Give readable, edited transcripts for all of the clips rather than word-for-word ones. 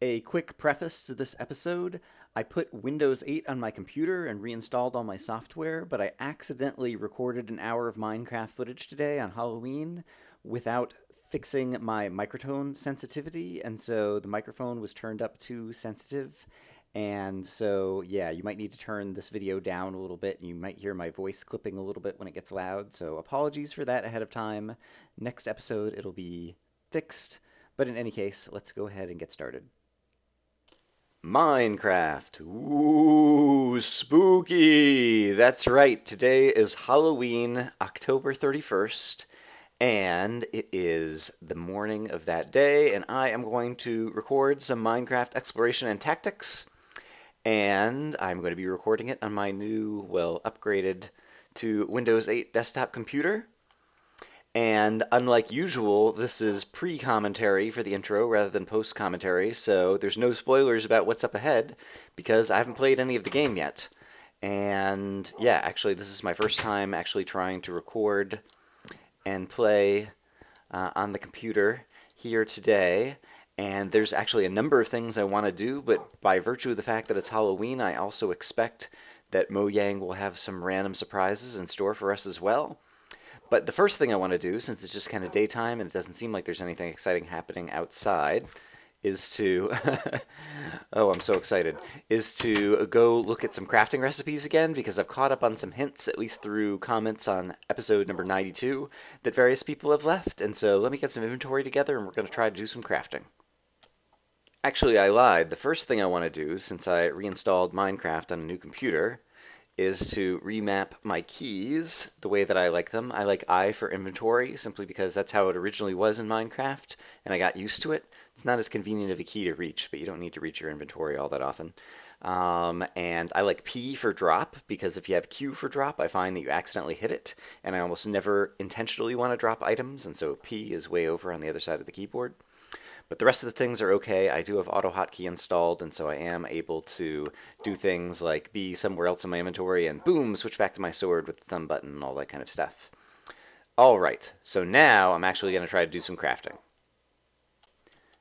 A quick preface to this episode. I put Windows 8 on my computer and reinstalled all my software, but I accidentally recorded an hour of Minecraft footage today on Halloween without fixing my microphone sensitivity, and so the microphone was turned up too sensitive. And so, yeah, you might need to turn this video down a little bit. You might hear my voice clipping a little bit when it gets loud, so apologies for that ahead of time. Next episode, it'll be fixed. But in any case, let's go ahead and get started. Minecraft. Ooh, spooky. That's right. Today is Halloween, October 31st, and it is the morning of that day, and I am going to record some Minecraft exploration and tactics, and I'm going to be recording it on my new, well, upgraded to Windows 8 desktop computer. And unlike usual, this is pre-commentary for the intro rather than post-commentary, so there's no spoilers about what's up ahead because I haven't played any of the game yet. And yeah, actually, this is my first time actually trying to record and play on the computer here today. And there's actually a number of things I want to do, but by virtue of the fact that it's Halloween, I also expect that Mojang will have some random surprises in store for us as well. But the first thing I want to do, since it's just kind of daytime and it doesn't seem like there's anything exciting happening outside, is to oh, I'm so excited, is to go look at some crafting recipes again because I've caught up on some hints, at least through comments on episode number 92 that various people have left. And so let me get some inventory together and we're going to try to do some crafting. Actually, I lied. The first thing I want to do, since I reinstalled Minecraft on a new computer, is to remap my keys the way that I like them. I like I for inventory simply because that's how it originally was in Minecraft, and I got used to it. It's not as convenient of a key to reach, but you don't need to reach your inventory all that often. And I like P for drop because if you have Q for drop, I find that you accidentally hit it, and I almost never intentionally want to drop items, and so P is way over on the other side of the keyboard. But the rest of the things are okay. I do have AutoHotkey installed, and so I am able to do things like be somewhere else in my inventory and boom, switch back to my sword with the thumb button and all that kind of stuff. All right, so now I'm actually going to try to do some crafting.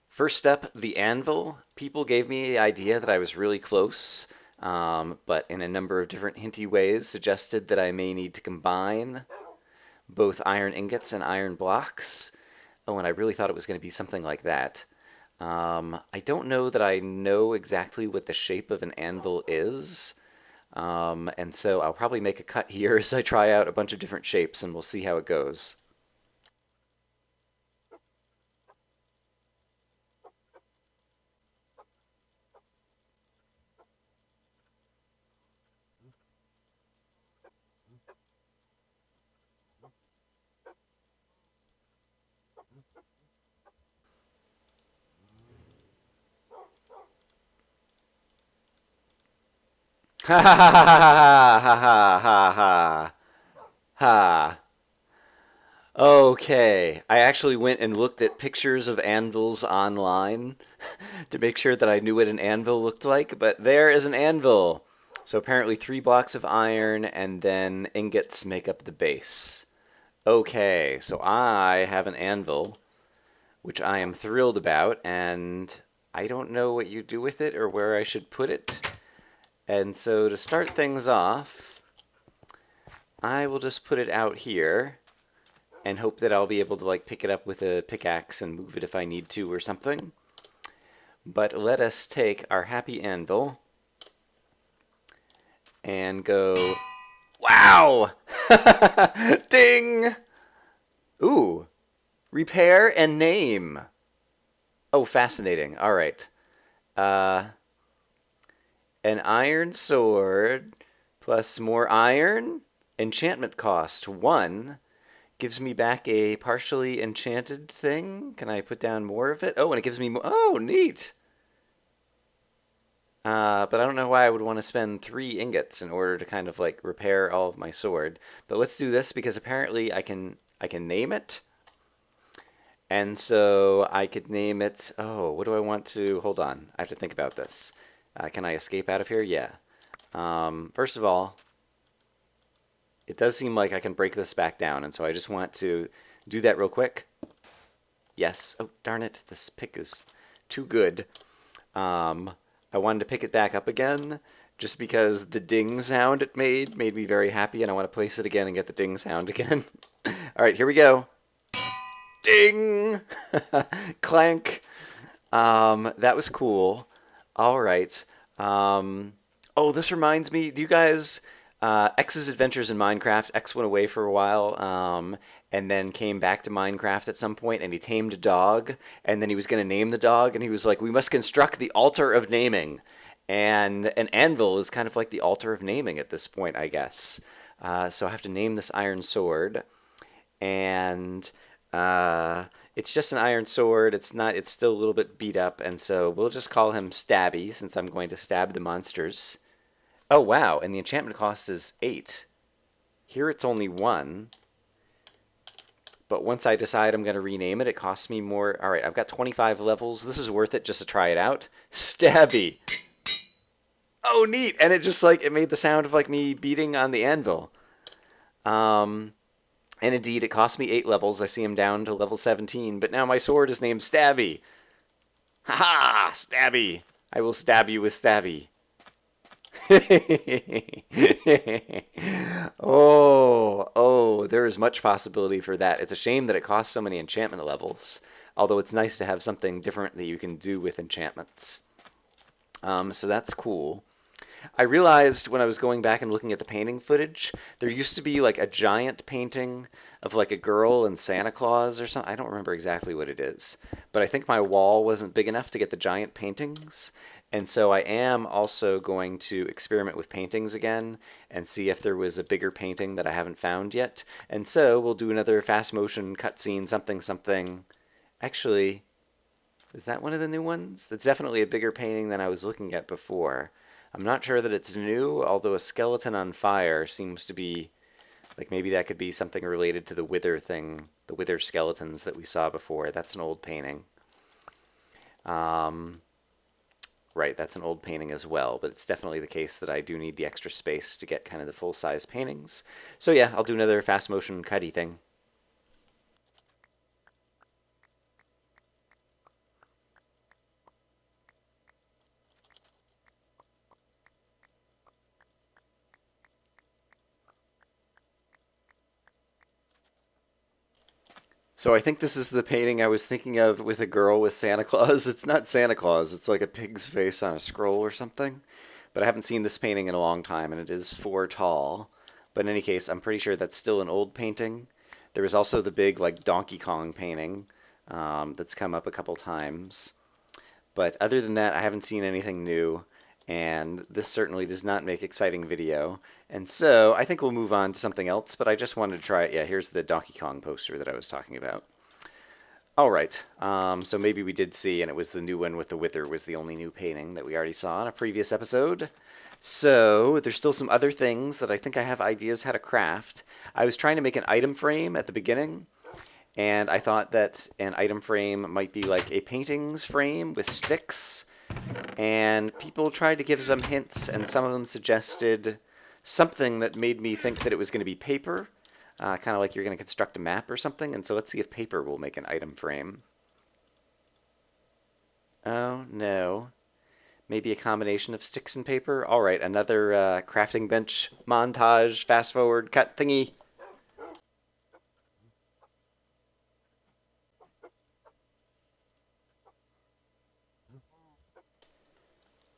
First up, the anvil. People gave me the idea that I was really close, but in a number of different hinty ways suggested that I may need to combine both iron ingots and iron blocks. Oh, and I really thought it was going to be something like that. I don't know that I know exactly what the shape of an anvil is, and so I'll probably make a cut here as I try out a bunch of different shapes, and we'll see how it goes. Ha ha ha ha ha ha ha ha ha. Okay, I actually went and looked at pictures of anvils online to make sure that I knew what an anvil looked like, but there is an anvil. So apparently 3 blocks of iron and then ingots make up the base. Okay, so I have an anvil, which I am thrilled about, and I don't know what you do with it or where I should put it. And so to start things off, I will just put it out here and hope that I'll be able to like pick it up with a pickaxe and move it if I need to or something. But let us take our happy anvil and go, wow! Ding! Ooh, repair and name. Oh, fascinating. All right. Uh, an iron sword plus more iron. Enchantment cost 1 gives me back a partially enchanted thing. Can I put down more of it? Oh, and it gives me more. Oh, neat. But I don't know why I would want to spend 3 ingots in order to kind of like repair all of my sword. But let's do this because apparently I can name it. And so I could name it. Oh, what do I want to? Hold on. I have to think about this. Can I escape out of here? Yeah. First of all, it does seem like I can break this back down, and so I just want to do that real quick. Yes. Oh, darn it. This pick is too good. I wanted to pick it back up again just because the ding sound it made me very happy, and I want to place it again and get the ding sound again. All right, here we go. Ding! Clank. That was cool. All right. Oh, this reminds me. Do you guys X's Adventures in Minecraft? X went away for a while, and then came back to Minecraft at some point, and he tamed a dog, and then he was going to name the dog, and he was like, "We must construct the altar of naming," and an anvil is kind of like the altar of naming at this point, I guess. So I have to name this iron sword, and uh, it's just an iron sword. It's not. It's still a little bit beat up, and so we'll just call him Stabby since I'm going to stab the monsters. Oh wow! And the enchantment cost is 8. Here it's only 1. But once I decide I'm going to rename it, it costs me more. All right, I've got 25 levels. This is worth it just to try it out. Stabby. Oh, neat! And it just like it made the sound of like me beating on the anvil. Um, And indeed, it cost me 8 levels. I see him down to level 17, but now my sword is named Stabby. Ha ha! Stabby! I will stab you with Stabby. Oh, there is much possibility for that. It's a shame that it costs so many enchantment levels, although it's nice to have something different that you can do with enchantments. So that's cool. I realized when I was going back and looking at the painting footage, there used to be like a giant painting of like a girl and Santa Claus or something. I don't remember exactly what it is, but I think my wall wasn't big enough to get the giant paintings. And so I am also going to experiment with paintings again and see if there was a bigger painting that I haven't found yet. And so we'll do another fast motion cutscene, something, something. Actually, is that one of the new ones? It's definitely a bigger painting than I was looking at before. I'm not sure that it's new, although a skeleton on fire seems to be like maybe that could be something related to the wither thing, the wither skeletons that we saw before. That's an old painting. Um, right, that's an old painting as well, but it's definitely the case that I do need the extra space to get kind of the full-size paintings. So yeah, I'll do another fast motion cutty thing. So I think this is the painting I was thinking of with a girl with Santa Claus. It's not Santa Claus, it's like a pig's face on a scroll or something. But I haven't seen this painting in a long time, and it is 4 tall. But in any case, I'm pretty sure that's still an old painting. There was also the big like Donkey Kong painting that's come up a couple times. But other than that, I haven't seen anything new, and this certainly does not make exciting video. And so I think we'll move on to something else, but I just wanted to try it. Yeah, here's the Donkey Kong poster that I was talking about. All right, so maybe we did see, and it was the new one with the Wither was the only new painting that we already saw in a previous episode. So there's still some other things that I think I have ideas how to craft. I was trying to make an item frame at the beginning, and I thought that an item frame might be like a paintings frame with sticks. And people tried to give some hints, and some of them suggested something that made me think that it was going to be paper, kind of like you're going to construct a map or something. And so let's see if paper will make an item frame. Oh, no. Maybe a combination of sticks and paper? All right, another crafting bench montage, fast forward, cut thingy.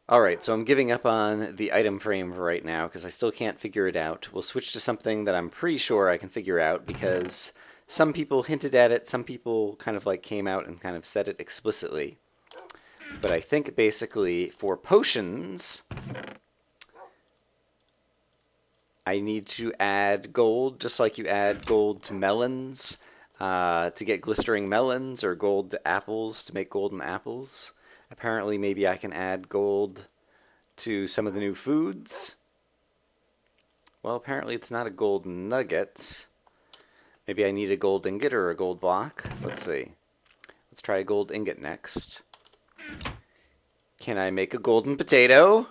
All right, so I'm giving up on the item frame for right now because I still can't figure it out. We'll switch to something that I'm pretty sure I can figure out because some people hinted at it, some people kind of like came out and kind of said it explicitly. But I think basically for potions, I need to add gold just like you add gold to melons to get glistering melons or gold to apples to make golden apples. Apparently, maybe I can add gold to some of the new foods. Well, apparently it's not a gold nugget. Maybe I need a gold ingot or a gold block. Let's see. Let's try a gold ingot next. Can I make a golden potato?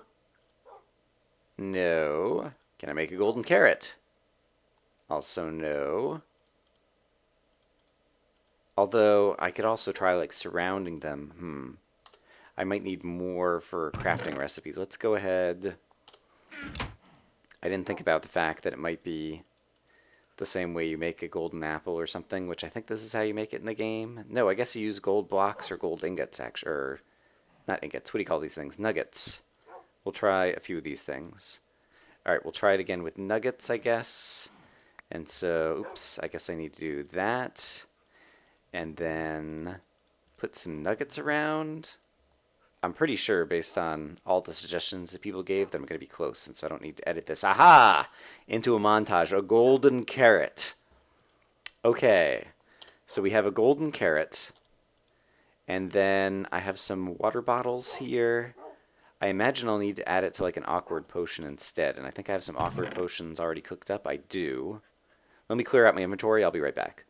No. Can I make a golden carrot? Also no. Although I could also try like surrounding them. I might need more for crafting recipes. Let's go ahead. I didn't think about the fact that it might be the same way you make a golden apple or something, which I think this is how you make it in the game. No, I guess you use gold blocks or gold ingots, actually. Or not ingots. What do you call these things? Nuggets. We'll try a few of these things. All right, we'll try it again with nuggets, I guess. And so, oops, I guess I need to do that. And then put some nuggets around. I'm pretty sure, based on all the suggestions that people gave, that I'm going to be close, and so I don't need to edit this. Aha! Into a montage. A golden carrot. Okay. So we have a golden carrot. And then I have some water bottles here. I imagine I'll need to add it to like an awkward potion instead. And I think I have some awkward potions already cooked up. I do. Let me clear out my inventory. I'll be right back.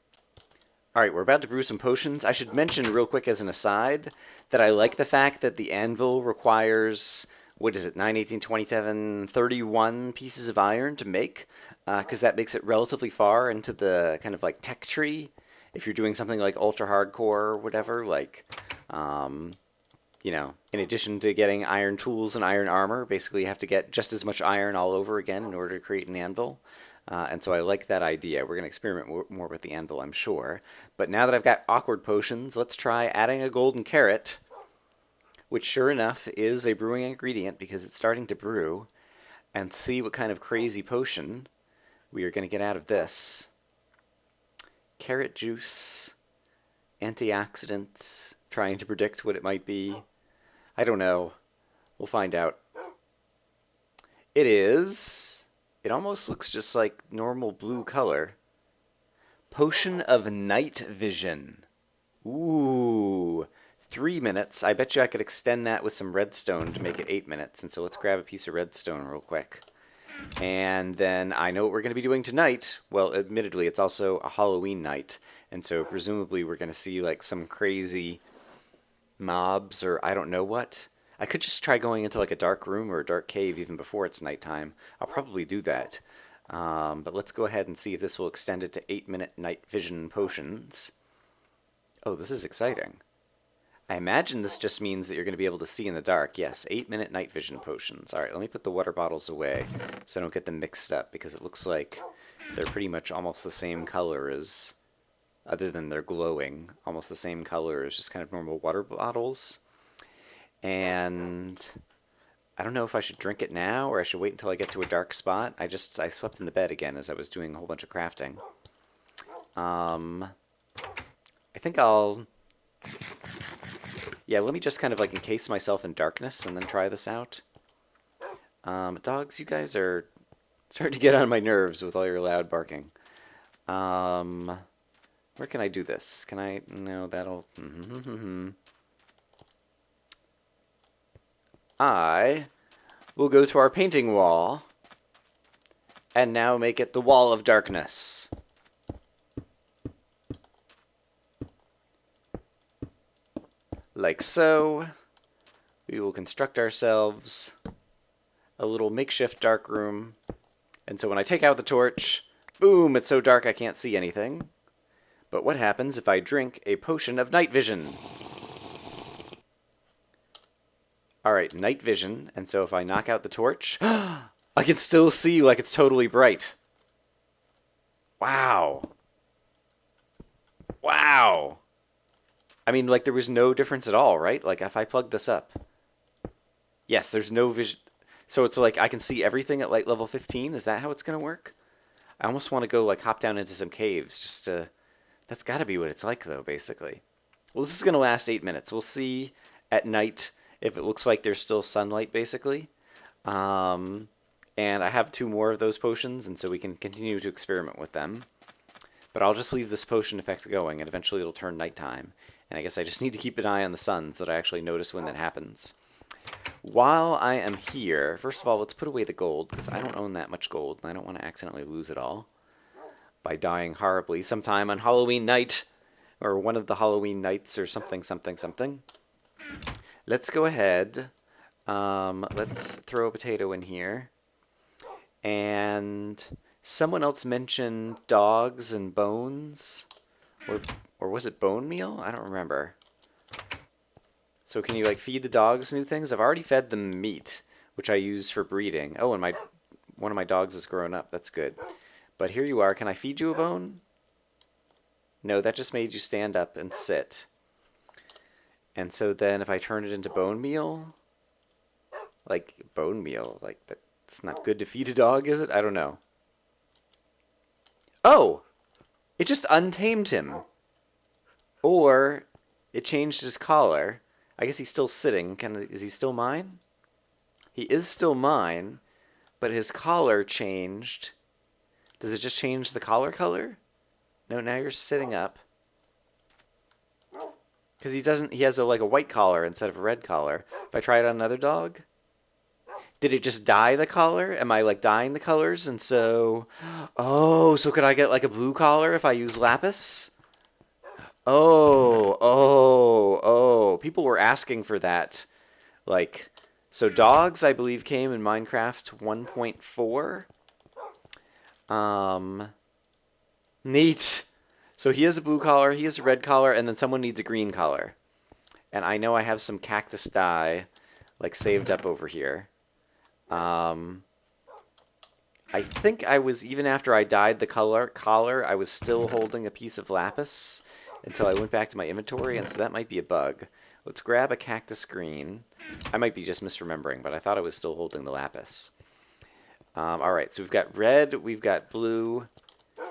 Alright, we're about to brew some potions. I should mention real quick as an aside that I like the fact that the anvil requires, what is it, 9, 18, 27, 31 pieces of iron to make, because that makes it relatively far into the kind of like tech tree. If you're doing something like ultra hardcore or whatever, like, you know, in addition to getting iron tools and iron armor, basically you have to get just as much iron all over again in order to create an anvil. And so I like that idea. We're going to experiment more with the anvil, I'm sure. But now that I've got awkward potions, let's try adding a golden carrot, which sure enough is a brewing ingredient because it's starting to brew, and see what kind of crazy potion we are going to get out of this. Carrot juice, antioxidants, trying to predict what it might be. I don't know. We'll find out. It is... It almost looks just like normal blue color. Potion of Night Vision. Ooh, 3 minutes. I bet you I could extend that with some redstone to make it 8 minutes. And so let's grab a piece of redstone real quick. And then I know what we're going to be doing tonight. Well, admittedly, it's also a Halloween night. And so presumably we're going to see like some crazy mobs or I don't know what. I could just try going into like a dark room or a dark cave even before it's nighttime. I'll probably do that. But let's go ahead and see if this will extend it to 8-minute night vision potions. Oh, this is exciting. I imagine this just means that you're going to be able to see in the dark. Yes, 8-minute night vision potions. All right, let me put the water bottles away so I don't get them mixed up because it looks like they're pretty much almost the same color as, other than they're glowing, almost the same color as just kind of normal water bottles. And I don't know if I should drink it now or I should wait until I get to a dark spot. I slept in the bed again as I was doing a whole bunch of crafting. I think I'll... Yeah, let me just kind of like encase myself in darkness and then try this out. Dogs, you guys are starting to get on my nerves with all your loud barking. Where can I do this? Can I... No, that'll... I will go to our painting wall and now make it the Wall of Darkness. Like so. We will construct ourselves a little makeshift dark room. And so when I take out the torch, boom, it's so dark I can't see anything. But what happens if I drink a potion of night vision? Alright, night vision, and so if I knock out the torch, I can still see like it's totally bright. Wow. Wow. I mean, like, there was no difference at all, right? Like, if I plug this up. Yes, there's no vision. So it's like I can see everything at light level 15? Is that how it's going to work? I almost want to go, like, hop down into some caves just to... That's got to be what it's like, though, basically. Well, this is going to last 8 minutes. We'll see at night if it looks like there's still sunlight, basically. And I have 2 more of those potions, and so we can continue to experiment with them. But I'll just leave this potion effect going, and eventually it'll turn nighttime. And I guess I just need to keep an eye on the sun so that I actually notice when that happens. While I am here, first of all, let's put away the gold, because I don't own that much gold, and I don't want to accidentally lose it all by dying horribly sometime on Halloween night, or one of the Halloween nights, or something, something, something. Let's go ahead. Let's throw a potato in here. And someone else mentioned dogs and bones, or was it bone meal? I don't remember. So can you like feed the dogs new things? I've already fed them meat, which I use for breeding. Oh, and one of my dogs is grown up. That's good. But here you are. Can I feed you a bone? No, that just made you stand up and sit. And so then if I turn it into bone meal, like that's not good to feed a dog, is it? I don't know. Oh, it just untamed him. Or it changed his collar. I guess he's still sitting. Is he still mine? He is still mine, but his collar changed. Does it just change the collar color? No, now you're sitting up. Because he has like a white collar instead of a red collar. If I try it on another dog, did it just dye the collar? Am I like dyeing the colors? And so, oh, so could I get like a blue collar if I use lapis? Oh, people were asking for that. Like, so dogs, I believe, came in Minecraft 1.4. Neat. So he has a blue collar, he has a red collar, and then someone needs a green collar. And I know I have some cactus dye, like, saved up over here. I think I was, even after I dyed the collar, I was still holding a piece of lapis until I went back to my inventory, and so that might be a bug. Let's grab a cactus green. I might be just misremembering, but I thought I was still holding the lapis. All right, so we've got red, we've got blue,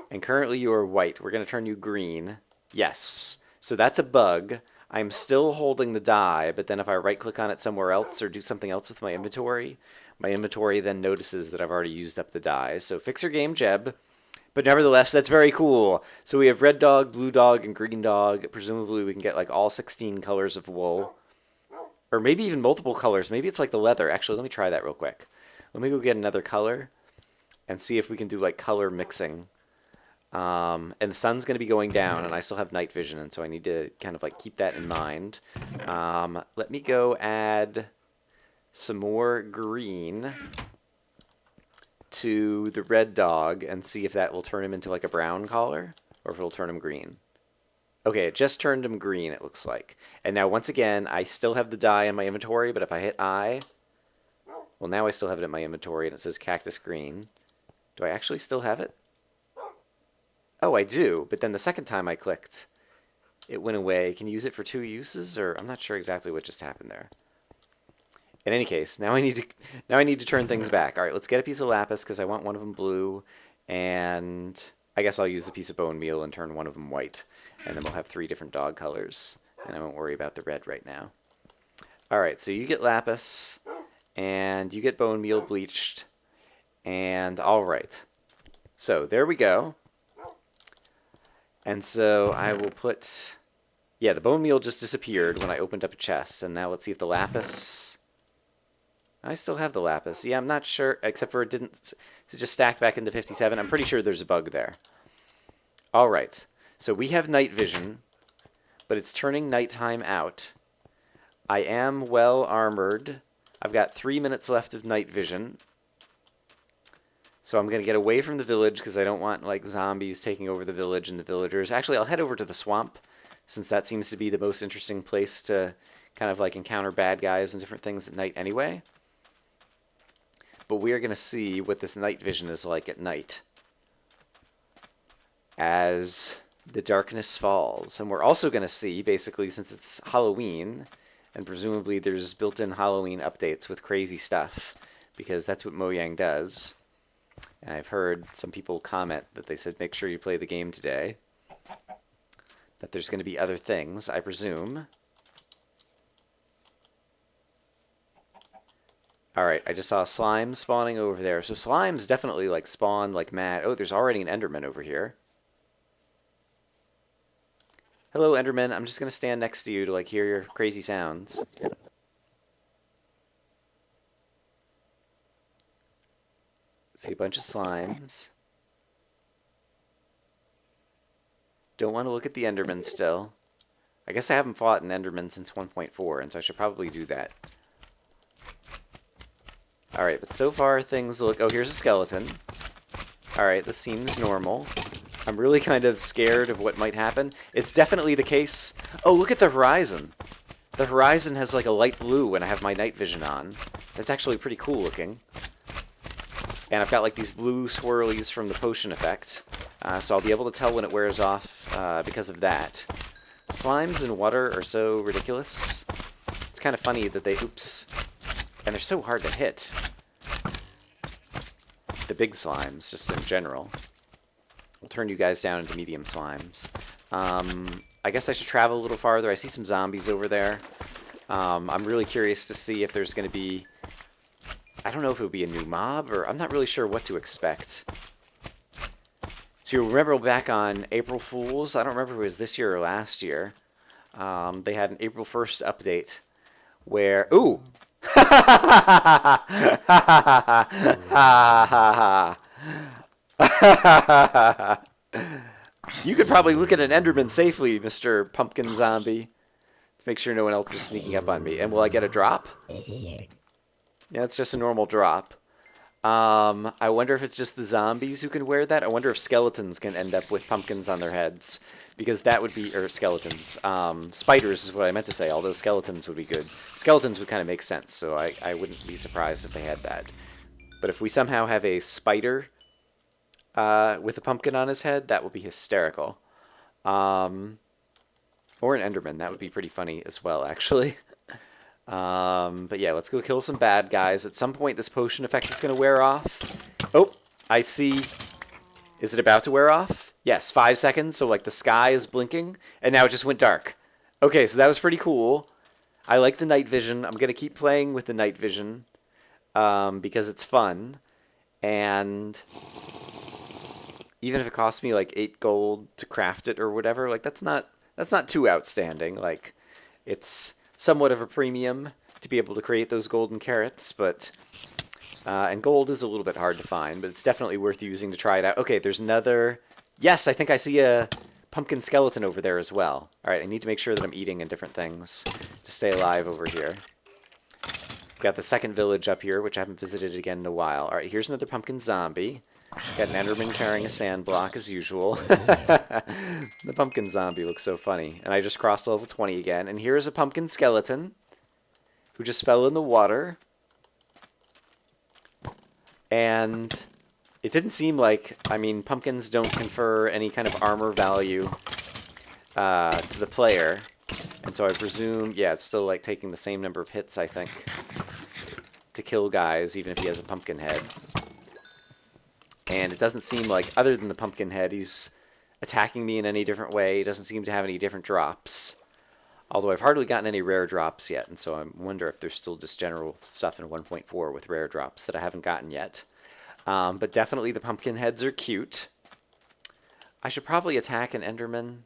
and currently you are white. We're going to turn you green. Yes. So that's a bug. I'm still holding the dye, but then if I right-click on it somewhere else or do something else with my inventory then notices that I've already used up the dye. So fix your game, Jeb. But nevertheless, that's very cool. So we have red dog, blue dog, and green dog. Presumably we can get like all 16 colors of wool. Or maybe even multiple colors. Maybe it's like the leather. Actually, let me try that real quick. Let me go get another color and see if we can do like color mixing. And the sun's going to be going down, and I still have night vision, and so I need to kind of like keep that in mind. Let me go add some more green to the red dog and see if that will turn him into like a brown collar, or if it'll turn him green. Okay, it just turned him green, it looks like. And now, once again, I still have the dye in my inventory, but if I hit I, well, now I still have it in my inventory, and it says cactus green. Do I actually still have it? Oh, I do, but then the second time I clicked, it went away. Can you use it for 2 uses, or I'm not sure exactly what just happened there. In any case, now I need to turn things back. All right, let's get a piece of lapis because I want one of them blue, and I guess I'll use a piece of bone meal and turn one of them white, and then we'll have 3 different dog colors, and I won't worry about the red right now. All right, so you get lapis, and you get bone meal bleached, and all right. So there we go. And so I will put, yeah, the bone meal just disappeared when I opened up a chest. And now let's see if the lapis, I still have the lapis. Yeah, I'm not sure, except for it just stacked back into 57. I'm pretty sure there's a bug there. All right, so we have night vision, but it's turning nighttime out. I am well armored. I've got 3 minutes left of night vision. So I'm going to get away from the village because I don't want like zombies taking over the village and the villagers. Actually, I'll head over to the swamp since that seems to be the most interesting place to kind of like encounter bad guys and different things at night anyway. But we are going to see what this night vision is like at night as the darkness falls. And we're also going to see, basically, since it's Halloween, and presumably there's built-in Halloween updates with crazy stuff, because that's what Mojang does. And I've heard some people comment that they said, make sure you play the game today. That there's going to be other things, I presume. Alright, I just saw slime spawning over there. So slimes definitely like spawn like mad. Oh, there's already an Enderman over here. Hello, Enderman. I'm just going to stand next to you to like hear your crazy sounds. See a bunch of slimes. Don't want to look at the Enderman still. I guess I haven't fought an Enderman since 1.4, and so I should probably do that. Alright, but so far things look... Oh, here's a skeleton. Alright, this seems normal. I'm really kind of scared of what might happen. It's definitely the case... Oh, look at the horizon! The horizon has like a light blue when I have my night vision on. That's actually pretty cool looking. And I've got like these blue swirlies from the potion effect. So I'll be able to tell when it wears off because of that. Slimes in water are so ridiculous. It's kind of funny that they, oops, and they're so hard to hit. The big slimes, just in general. We'll turn you guys down into medium slimes. I guess I should travel a little farther. I see some zombies over there. I'm really curious to see if there's going to be... I don't know if it would be a new mob, or I'm not really sure what to expect. So you remember back on April Fools, I don't remember if it was this year or last year, they had an April 1st update where... Ooh! You could probably look at an Enderman safely, Mr. Pumpkin Zombie. Let's make sure no one else is sneaking up on me. And will I get a drop? Yeah, it's just a normal drop. I wonder if it's just the zombies who can wear that. I wonder if skeletons can end up with pumpkins on their heads. Because that would be... Or skeletons. Spiders is what I meant to say, although skeletons would be good. Skeletons would kind of make sense, so I wouldn't be surprised if they had that. But if we somehow have a spider with a pumpkin on his head, that would be hysterical. Or an Enderman. That would be pretty funny as well, actually. But yeah, let's go kill some bad guys. At some point, this potion effect is going to wear off. Oh, I see. Is it about to wear off? Yes, 5 seconds. So, like, the sky is blinking, and now it just went dark. Okay, so that was pretty cool. I like the night vision. I'm going to keep playing with the night vision because it's fun. And even if it costs me, like, 8 gold to craft it or whatever, like, that's not too outstanding. Like, it's somewhat of a premium to be able to create those golden carrots, but and gold is a little bit hard to find, but it's definitely worth using to try it out. Okay, there's another... Yes, I think I see a pumpkin skeleton over there as well. All right, I need to make sure that I'm eating in different things to stay alive over here. We've got the second village up here, which I haven't visited again in a while. All right, here's another pumpkin zombie. Got an Enderman carrying a sand block as usual. The pumpkin zombie looks so funny. And I just crossed level 20 again. And here's a pumpkin skeleton who just fell in the water. And it didn't seem like, I mean, pumpkins don't confer any kind of armor value to the player. And so I presume, yeah, it's still like taking the same number of hits, I think, to kill guys, even if he has a pumpkin head. And it doesn't seem like, other than the pumpkin head, he's attacking me in any different way. He doesn't seem to have any different drops. Although I've hardly gotten any rare drops yet, and so I wonder if there's still just general stuff in 1.4 with rare drops that I haven't gotten yet. But definitely the pumpkin heads are cute. I should probably attack an Enderman.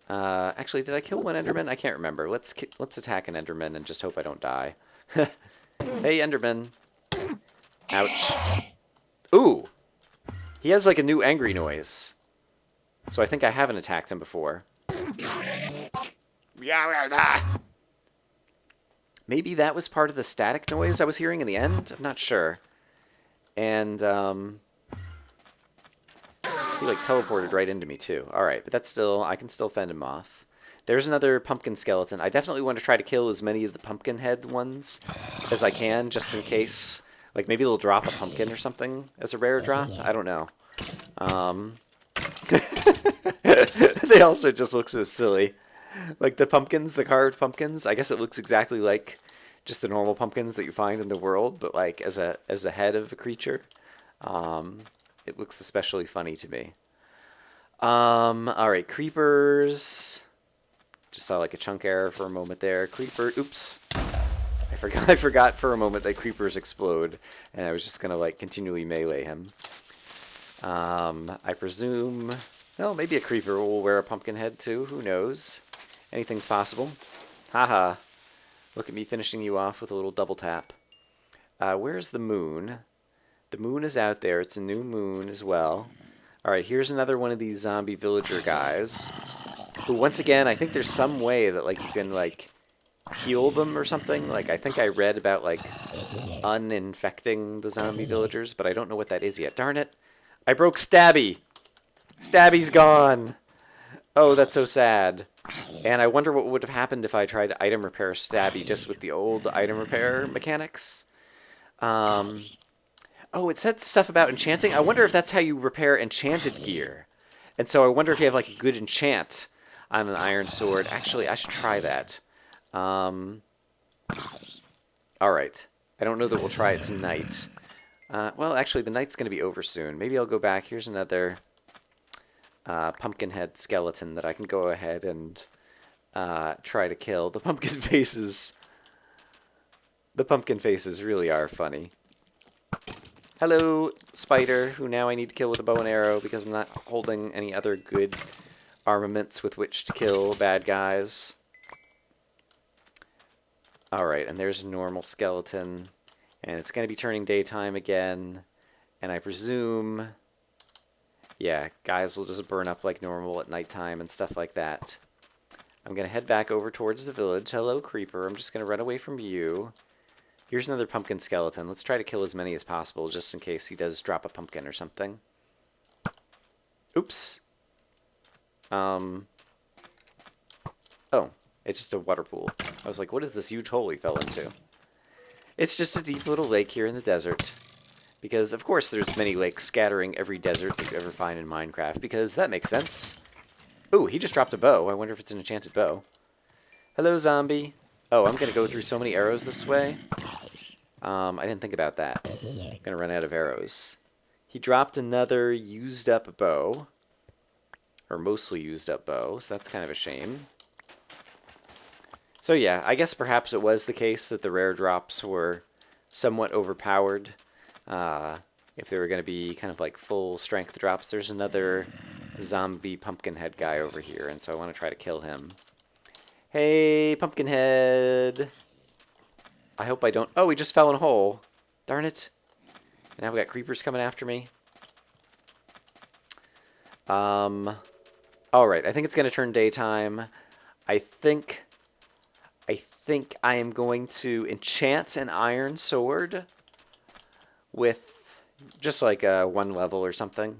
Actually, did I kill one Enderman? I can't remember. Let's attack an Enderman and just hope I don't die. Hey, Enderman. Ouch. Ooh! He has like a new angry noise. So I think I haven't attacked him before. Maybe that was part of the static noise I was hearing in the end? I'm not sure. And, he like teleported right into me too. Alright, but that's still, I can still fend him off. There's another pumpkin skeleton. I definitely want to try to kill as many of the pumpkin head ones as I can, just in case. Like, maybe they'll drop a pumpkin or something as a rare drop? I don't know. They also just look so silly. Like, the pumpkins, the carved pumpkins, I guess it looks exactly like just the normal pumpkins that you find in the world, but, like, as a head of a creature. It looks especially funny to me. Alright, creepers. Just saw, like, a chunk error for a moment there. Creeper, oops. I forgot for a moment that creepers explode, and I was just gonna like continually melee him. I presume, well, maybe a creeper will wear a pumpkin head too. Who knows? Anything's possible. Haha. Look at me finishing you off with a little double tap. Where's the moon? The moon is out there. It's a new moon as well. All right, here's another one of these zombie villager guys. Who, once again, I think there's some way that like you can like heal them or something. Like, I think I read about, like, uninfecting the zombie villagers, but I don't know what that is yet. Darn it. I broke Stabby. Stabby's gone. Oh, that's so sad. And I wonder what would have happened if I tried to item repair Stabby just with the old item repair mechanics. Um, oh, it said stuff about enchanting. I wonder if that's how you repair enchanted gear. And so I wonder if you have like a good enchant on an iron sword. Actually, I should try that. Um, all right. I don't know that we'll try it tonight. Well, actually, the night's going to be over soon. Maybe I'll go back. Here's another pumpkin head skeleton that I can go ahead and try to kill. The pumpkin faces. The pumpkin faces really are funny. Hello, spider, who now I need to kill with a bow and arrow because I'm not holding any other good armaments with which to kill bad guys. Alright, and there's a normal skeleton. And it's going to be turning daytime again. And I presume, yeah, guys will just burn up like normal at nighttime and stuff like that. I'm going to head back over towards the village. Hello, creeper. I'm just going to run away from you. Here's another pumpkin skeleton. Let's try to kill as many as possible, just in case he does drop a pumpkin or something. Oops. Oh, it's just a water pool. I was like, what is this huge hole he fell into? It's just a deep little lake here in the desert. Because, of course, there's many lakes scattering every desert that you ever find in Minecraft, because that makes sense. Ooh, he just dropped a bow. I wonder if it's an enchanted bow. Hello, zombie. Oh, I'm going to go through so many arrows this way. I didn't think about that. I'm going to run out of arrows. He dropped another used up bow. Or mostly used up bow, so that's kind of a shame. So yeah, I guess perhaps it was the case that the rare drops were somewhat overpowered. If they were going to be kind of like full strength drops. There's another zombie pumpkinhead guy over here, and so I want to try to kill him. Hey, pumpkinhead! I hope I don't... Oh, he just fell in a hole. Darn it. And now we got creepers coming after me. Alright, I think it's going to turn daytime. I think I am going to enchant an iron sword with just like a 1 level or something.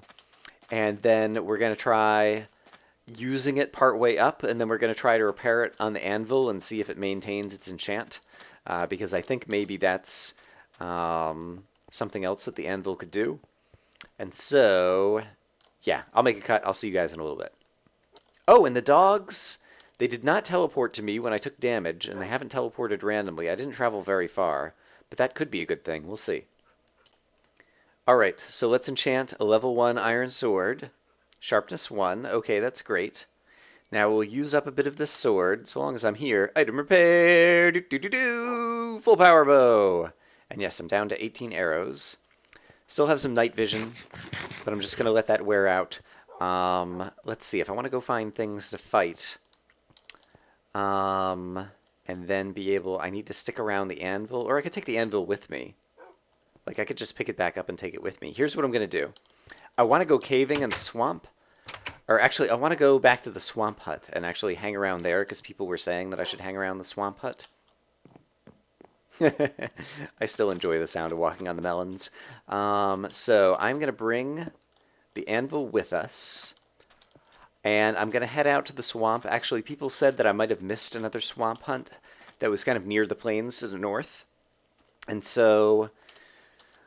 And then we're going to try using it partway up, and then we're going to try to repair it on the anvil and see if it maintains its enchant. Because I think maybe that's something else that the anvil could do. And so, yeah, I'll make a cut. I'll see you guys in a little bit. Oh, and the dogs, they did not teleport to me when I took damage, and they haven't teleported randomly. I didn't travel very far, but that could be a good thing. We'll see. Alright, so let's enchant a level 1 iron sword. Sharpness 1. Okay, that's great. Now we'll use up a bit of this sword, so long as I'm here. Item repair! Do-do-do-do! Full power bow! And yes, I'm down to 18 arrows. Still have some night vision, but I'm just going to let that wear out. Let's see, if I want to go find things to fight, and then be able... I need to stick around the anvil, or I could take the anvil with me. Like, I could just pick it back up and take it with me. Here's what I'm going to do. I want to go caving in the swamp. Or actually, I want to go back to the swamp hut and actually hang around there, because people were saying that I should hang around the swamp hut. I still enjoy the sound of walking on the melons. So I'm going to bring the anvil with us. And I'm going to head out to the swamp. Actually, people said that I might have missed another swamp hunt that was kind of near the plains to the north. And so...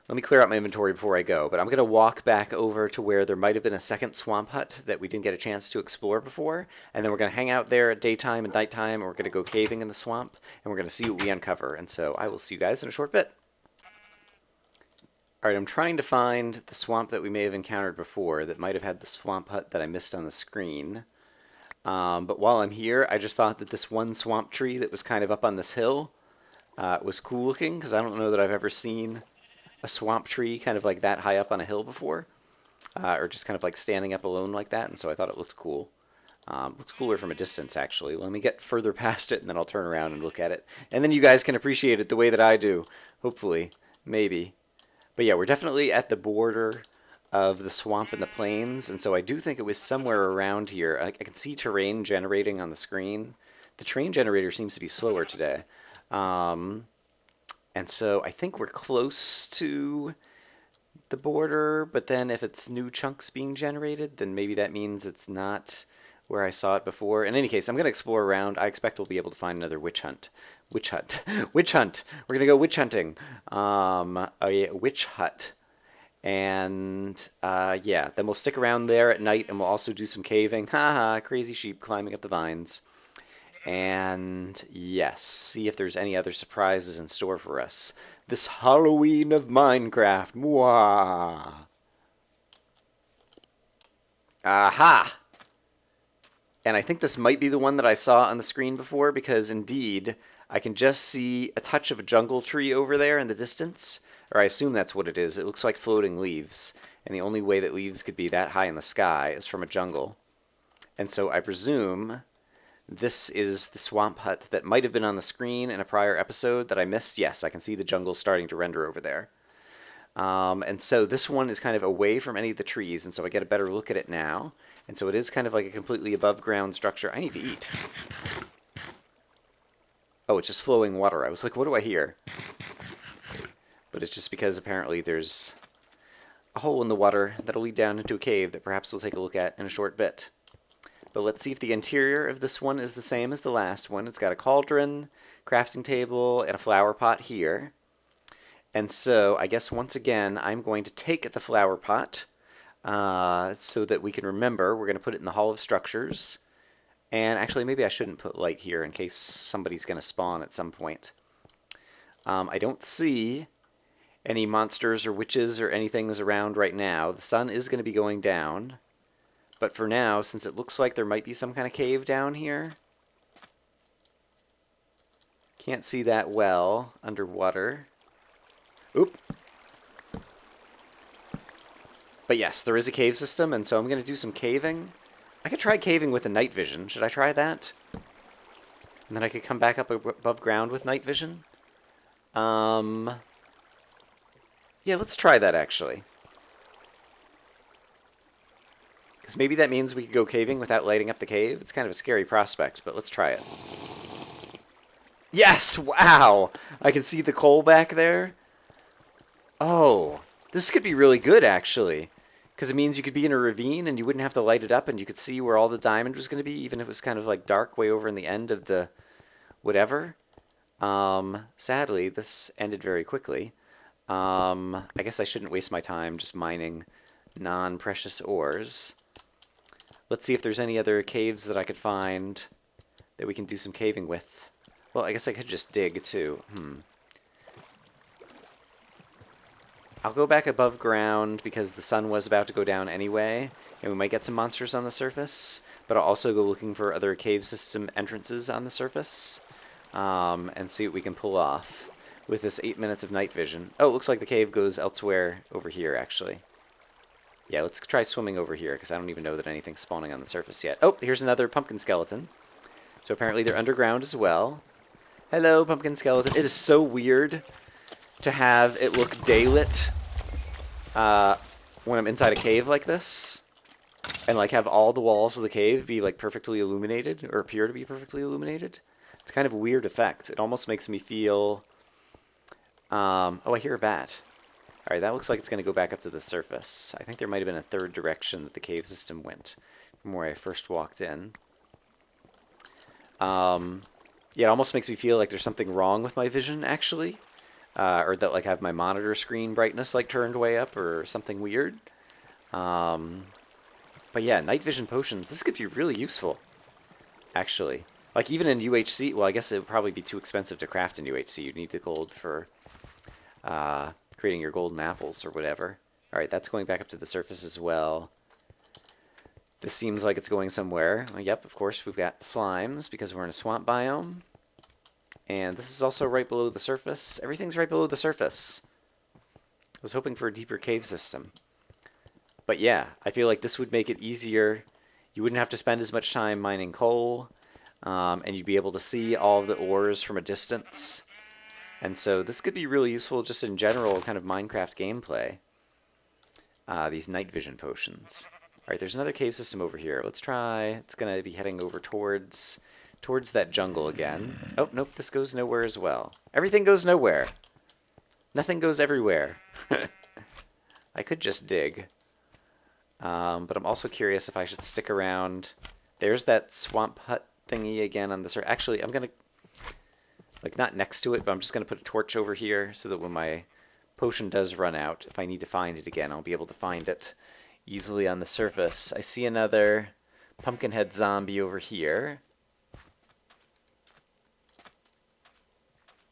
let me clear out my inventory before I go, but I'm going to walk back over to where there might have been a second swamp hut that we didn't get a chance to explore before, and then we're going to hang out there at daytime and nighttime, and we're going to go caving in the swamp, and we're going to see what we uncover, and so I will see you guys in a short bit. Alright, I'm trying to find the swamp that we may have encountered before that might have had the swamp hut that I missed on the screen. But while I'm here, I just thought that this one swamp tree that was kind of up on this hill was cool looking, because I don't know that I've ever seen a swamp tree kind of like that high up on a hill before, or just kind of like standing up alone like that, and so I thought it looked cool. Looks cooler from a distance, actually. Let me get further past it, and then I'll turn around and look at it. And then you guys can appreciate it the way that I do. Hopefully. Maybe. But yeah, we're definitely at the border of the swamp and the plains, and so I do think it was somewhere around here. I can see terrain generating on the screen. The terrain generator seems to be slower today. And so I think we're close to the border, but then if it's new chunks being generated, then maybe that means it's not where I saw it before. In any case, I'm going to explore around. I expect we'll be able to find another witch hunt. Witch hunt. Witch hunt. We're going to go witch hunting. A witch hut. And yeah, then we'll stick around there at night and we'll also do some caving. Haha, crazy sheep climbing up the vines. And yes, see if there's any other surprises in store for us. This Halloween of Minecraft. Mwah! Aha! And I think this might be the one that I saw on the screen before, because indeed, I can just see a touch of a jungle tree over there in the distance. Or I assume that's what it is. It looks like floating leaves. And the only way that leaves could be that high in the sky is from a jungle. And so I presume this is the swamp hut that might have been on the screen in a prior episode that I missed. Yes, I can see the jungle starting to render over there. And so this one is kind of away from any of the trees, and so I get a better look at it now. And so it is kind of like a completely above ground structure. I need to eat. Oh, it's just flowing water. I was like, what do I hear? But it's just because apparently there's a hole in the water that'll lead down into a cave that perhaps we'll take a look at in a short bit. But let's see if the interior of this one is the same as the last one. It's got a cauldron, crafting table, and a flower pot here. And so I guess once again, I'm going to take the flower pot so that we can remember. We're going to put it in the Hall of Structures. And actually, maybe I shouldn't put light here in case somebody's going to spawn at some point. I don't see any monsters or witches or anything around right now. The sun is going to be going down. But for now, since it looks like there might be some kind of cave down here, can't see that well underwater. Oop. But yes, there is a cave system, and so I'm going to do some caving. I could try caving with a night vision. Should I try that? And then I could come back up above ground with night vision? Yeah, let's try that, actually. Because maybe that means we could go caving without lighting up the cave. It's kind of a scary prospect, but let's try it. Yes! Wow! I can see the coal back there. Oh, this could be really good, actually. Because it means you could be in a ravine and you wouldn't have to light it up and you could see where all the diamond was going to be, even if it was kind of like dark way over in the end of the whatever. Sadly, this ended very quickly. I guess I shouldn't waste my time just mining non-precious ores. Let's see if there's any other caves that I could find that we can do some caving with. Well, I guess I could just dig, too. I'll go back above ground because the sun was about to go down anyway, and we might get some monsters on the surface, but I'll also go looking for other cave system entrances on the surface, and see what we can pull off with this 8 minutes of night vision. Oh, it looks like the cave goes elsewhere over here, actually. Yeah, let's try swimming over here, because I don't even know that anything's spawning on the surface yet. Oh, here's another pumpkin skeleton. So apparently they're underground as well. Hello, pumpkin skeleton. It is so weird to have it look daylit when I'm inside a cave like this. And like have all the walls of the cave be like perfectly illuminated, or appear to be perfectly illuminated. It's kind of a weird effect. It almost makes me feel... oh, I hear a bat. Alright, that looks like it's going to go back up to the surface. I think there might have been a third direction that the cave system went from where I first walked in. Yeah, it almost makes me feel like there's something wrong with my vision, actually. Or that like I have my monitor screen brightness like turned way up or something weird. But yeah, night vision potions, this could be really useful, actually. Like even in UHC, well, I guess it would probably be too expensive to craft in UHC. You'd need the gold for creating your golden apples or whatever. Alright, that's going back up to the surface as well. This seems like it's going somewhere. Yep, of course, we've got slimes because we're in a swamp biome. And this is also right below the surface. Everything's right below the surface. I was hoping for a deeper cave system. But yeah, I feel like this would make it easier. You wouldn't have to spend as much time mining coal. And you'd be able to see all of the ores from a distance. And so this could be really useful just in general kind of Minecraft gameplay. These night vision potions. Alright, there's another cave system over here. Let's try... It's going to be heading over towards that jungle again. Oh, nope, this goes nowhere as well. Everything goes nowhere. Nothing goes everywhere. I could just dig. But I'm also curious if I should stick around There's that swamp hut thingy again on this. Actually, I'm going to, like, not next to it, but I'm just going to put a torch over here so that when my potion does run out, if I need to find it again, I'll be able to find it easily on the surface. I see another pumpkinhead zombie over here.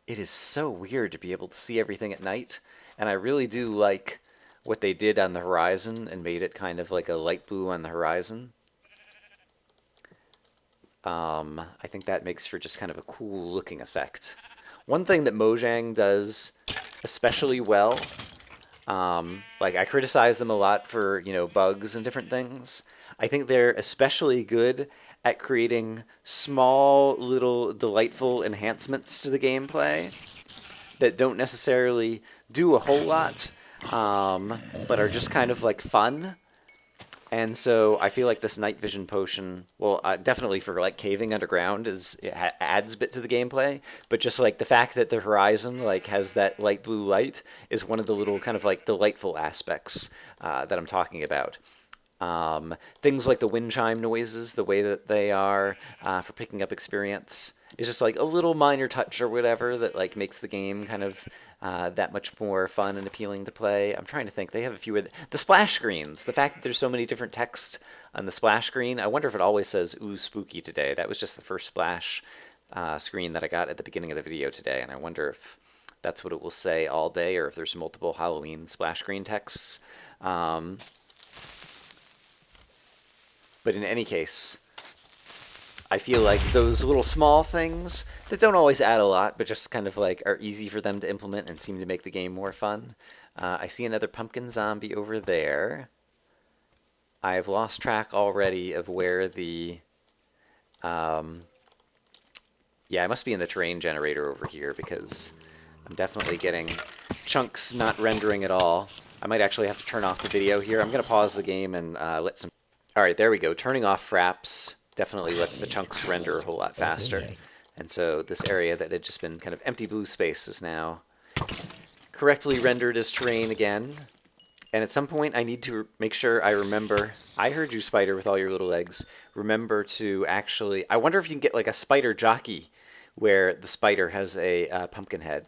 It is so weird to be able to see everything at night, and I really do like what they did on the horizon and made it kind of like a light blue on the horizon. I think that makes for just kind of a cool looking effect. One thing that Mojang does especially well, like I criticize them a lot for, you know, bugs and different things. I think they're especially good at creating small little delightful enhancements to the gameplay that don't necessarily do a whole lot, but are just kind of like fun. And so I feel like this night vision potion, well, definitely for like caving underground, adds a bit to the gameplay. But just like the fact that the horizon like has that light blue light is one of the little kind of like delightful aspects that I'm talking about. Things like the wind chime noises, the way that they are for picking up experience, is just like a little minor touch or whatever that like makes the game kind of that much more fun and appealing to play. I'm trying to think. They have a few of the splash screens. The fact that there's so many different text on the splash screen. I wonder if it always says "Ooh, spooky" today. That was just the first splash screen that I got at the beginning of the video today, and I wonder if that's what it will say all day, or if there's multiple Halloween splash screen texts. But in any case, I feel like those little small things that don't always add a lot, but just kind of like are easy for them to implement and seem to make the game more fun. I see another pumpkin zombie over there. I've lost track already of where the... yeah, I must be in the terrain generator over here because I'm definitely getting chunks not rendering at all. I might actually have to turn off the video here. I'm going to pause the game and let some... All right, there we go. Turning off fraps definitely lets the chunks render a whole lot faster. And so this area that had just been kind of empty blue space is now correctly rendered as terrain again. And at some point I need to make sure I remember, I heard you, spider, with all your little legs. Remember to actually, I wonder if you can get like a spider jockey where the spider has a pumpkin head.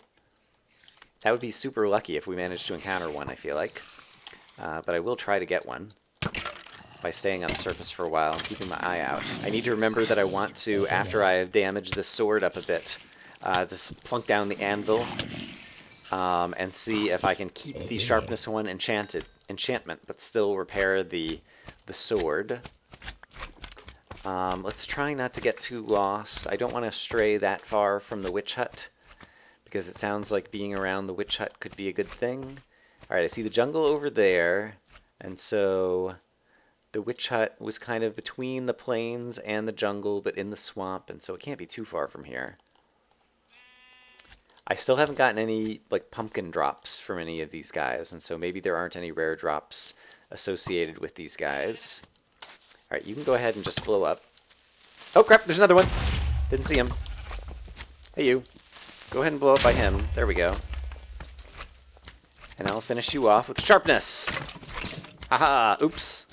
That would be super lucky if we managed to encounter one, I feel like. But I will try to get one by staying on the surface for a while and keeping my eye out. I need to remember that I want to, after I have damaged this sword up a bit, just plunk down the anvil and see if I can keep the sharpness one enchantment, but still repair the sword. Let's try not to get too lost. I don't want to stray that far from the witch hut, because it sounds like being around the witch hut could be a good thing. Alright, I see the jungle over there, and so the witch hut was kind of between the plains and the jungle, but in the swamp, and so it can't be too far from here. I still haven't gotten any like pumpkin drops from any of these guys, and so maybe there aren't any rare drops associated with these guys. Alright, you can go ahead and just blow up. Oh crap, there's another one! Didn't see him. Hey you. Go ahead and blow up by him. There we go. And I'll finish you off with sharpness! Haha! Oops.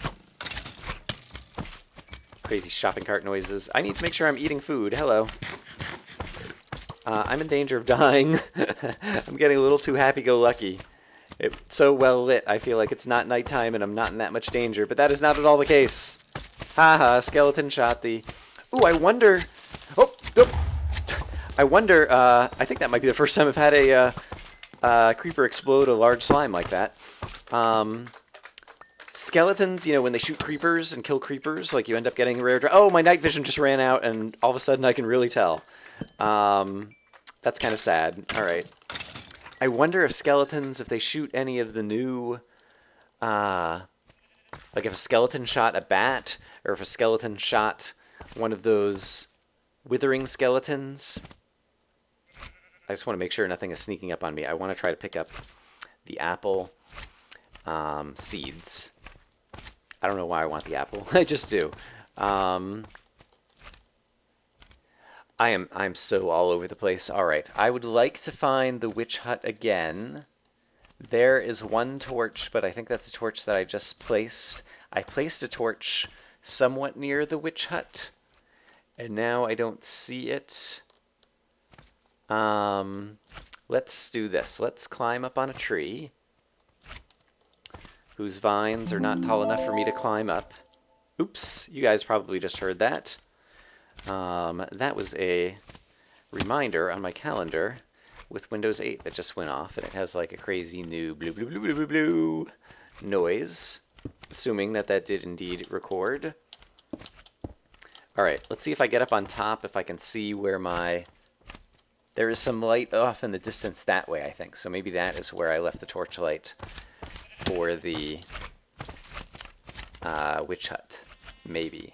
Crazy shopping cart noises. I need to make sure I'm eating food. Hello. I'm in danger of dying. I'm getting a little too happy-go-lucky. It's so well lit, I feel like it's not nighttime and I'm not in that much danger, but that is not at all the case. Haha, skeleton shot the... Ooh, I wonder... Oh, nope. I wonder, I think that might be the first time I've had a creeper explode a large slime like that. Skeletons, you know, when they shoot creepers and kill creepers, like you end up getting a rare... Oh, my night vision just ran out and all of a sudden I can really tell. That's kind of sad. Alright. I wonder if skeletons, if they shoot any of the new... like if a skeleton shot a bat, or if a skeleton shot one of those withering skeletons. I just want to make sure nothing is sneaking up on me. I want to try to pick up the apple seeds. I don't know why I want the apple. I just do. I'm so all over the place. All right. I would like to find the witch hut again. There is one torch, but I think that's a torch that I just placed. I placed a torch somewhat near the witch hut. And now I don't see it. Let's do this. Let's climb up on a tree whose vines are not tall enough for me to climb up. Oops, you guys probably just heard that. That was a reminder on my calendar with Windows 8 that just went off, and it has like a crazy new blue, blue, blue, blue, blue, blue noise, assuming that that did indeed record. All right, let's see if I get up on top, if I can see where my... There is some light off in the distance that way, I think, so maybe that is where I left the torchlight for the witch hut, maybe.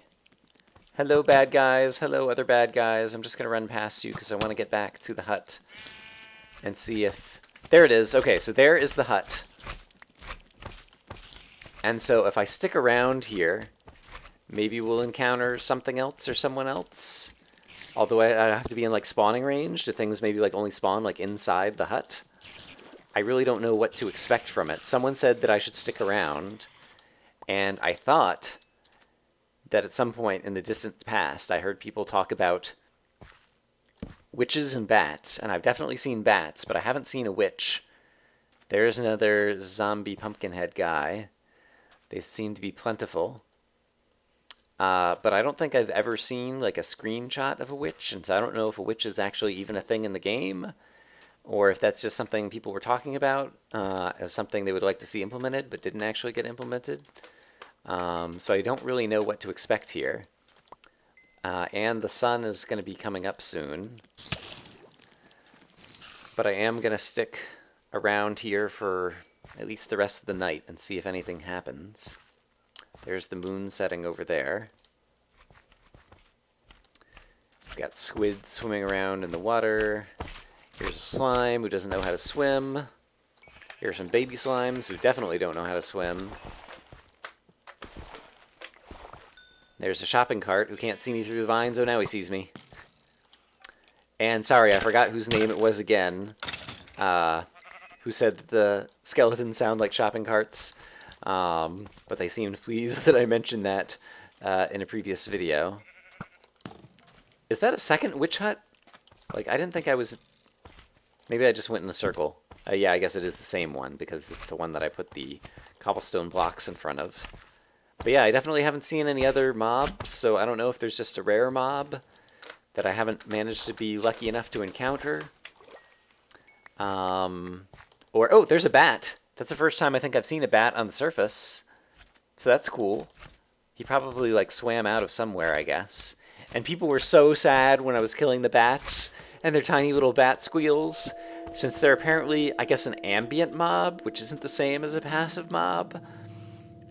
Hello, bad guys. Hello, other bad guys. I'm just going to run past you because I want to get back to the hut and see if... There it is. Okay, so there is the hut. And so if I stick around here, maybe we'll encounter something else or someone else. Although I have to be in like spawning range. Do things maybe like only spawn like inside the hut? I really don't know what to expect from it. Someone said that I should stick around, and I thought that at some point in the distant past I heard people talk about witches and bats, and I've definitely seen bats, but I haven't seen a witch. There's another zombie pumpkinhead guy. They seem to be plentiful. But I don't think I've ever seen like a screenshot of a witch, and so I don't know if a witch is actually even a thing in the game, or if that's just something people were talking about as something they would like to see implemented but didn't actually get implemented. So I don't really know what to expect here. And the sun is going to be coming up soon. But I am going to stick around here for at least the rest of the night and see if anything happens. There's the moon setting over there. We've got squid swimming around in the water. Here's a slime who doesn't know how to swim. Here's some baby slimes who definitely don't know how to swim. There's a shopping cart who can't see me through the vines. Oh, now he sees me. And sorry, I forgot whose name it was again, who said that the skeletons sound like shopping carts. But they seemed pleased that I mentioned that in a previous video. Is that a second witch hut? Like, I didn't think I was... Maybe I just went in a circle. Yeah, I guess it is the same one, because it's the one that I put the cobblestone blocks in front of. But yeah, I definitely haven't seen any other mobs, so I don't know if there's just a rare mob that I haven't managed to be lucky enough to encounter. Or, oh, there's a bat. That's the first time I think I've seen a bat on the surface. So that's cool. He probably, like, swam out of somewhere, I guess. And people were so sad when I was killing the bats and their tiny little bat squeals, since they're apparently, I guess, an ambient mob, which isn't the same as a passive mob.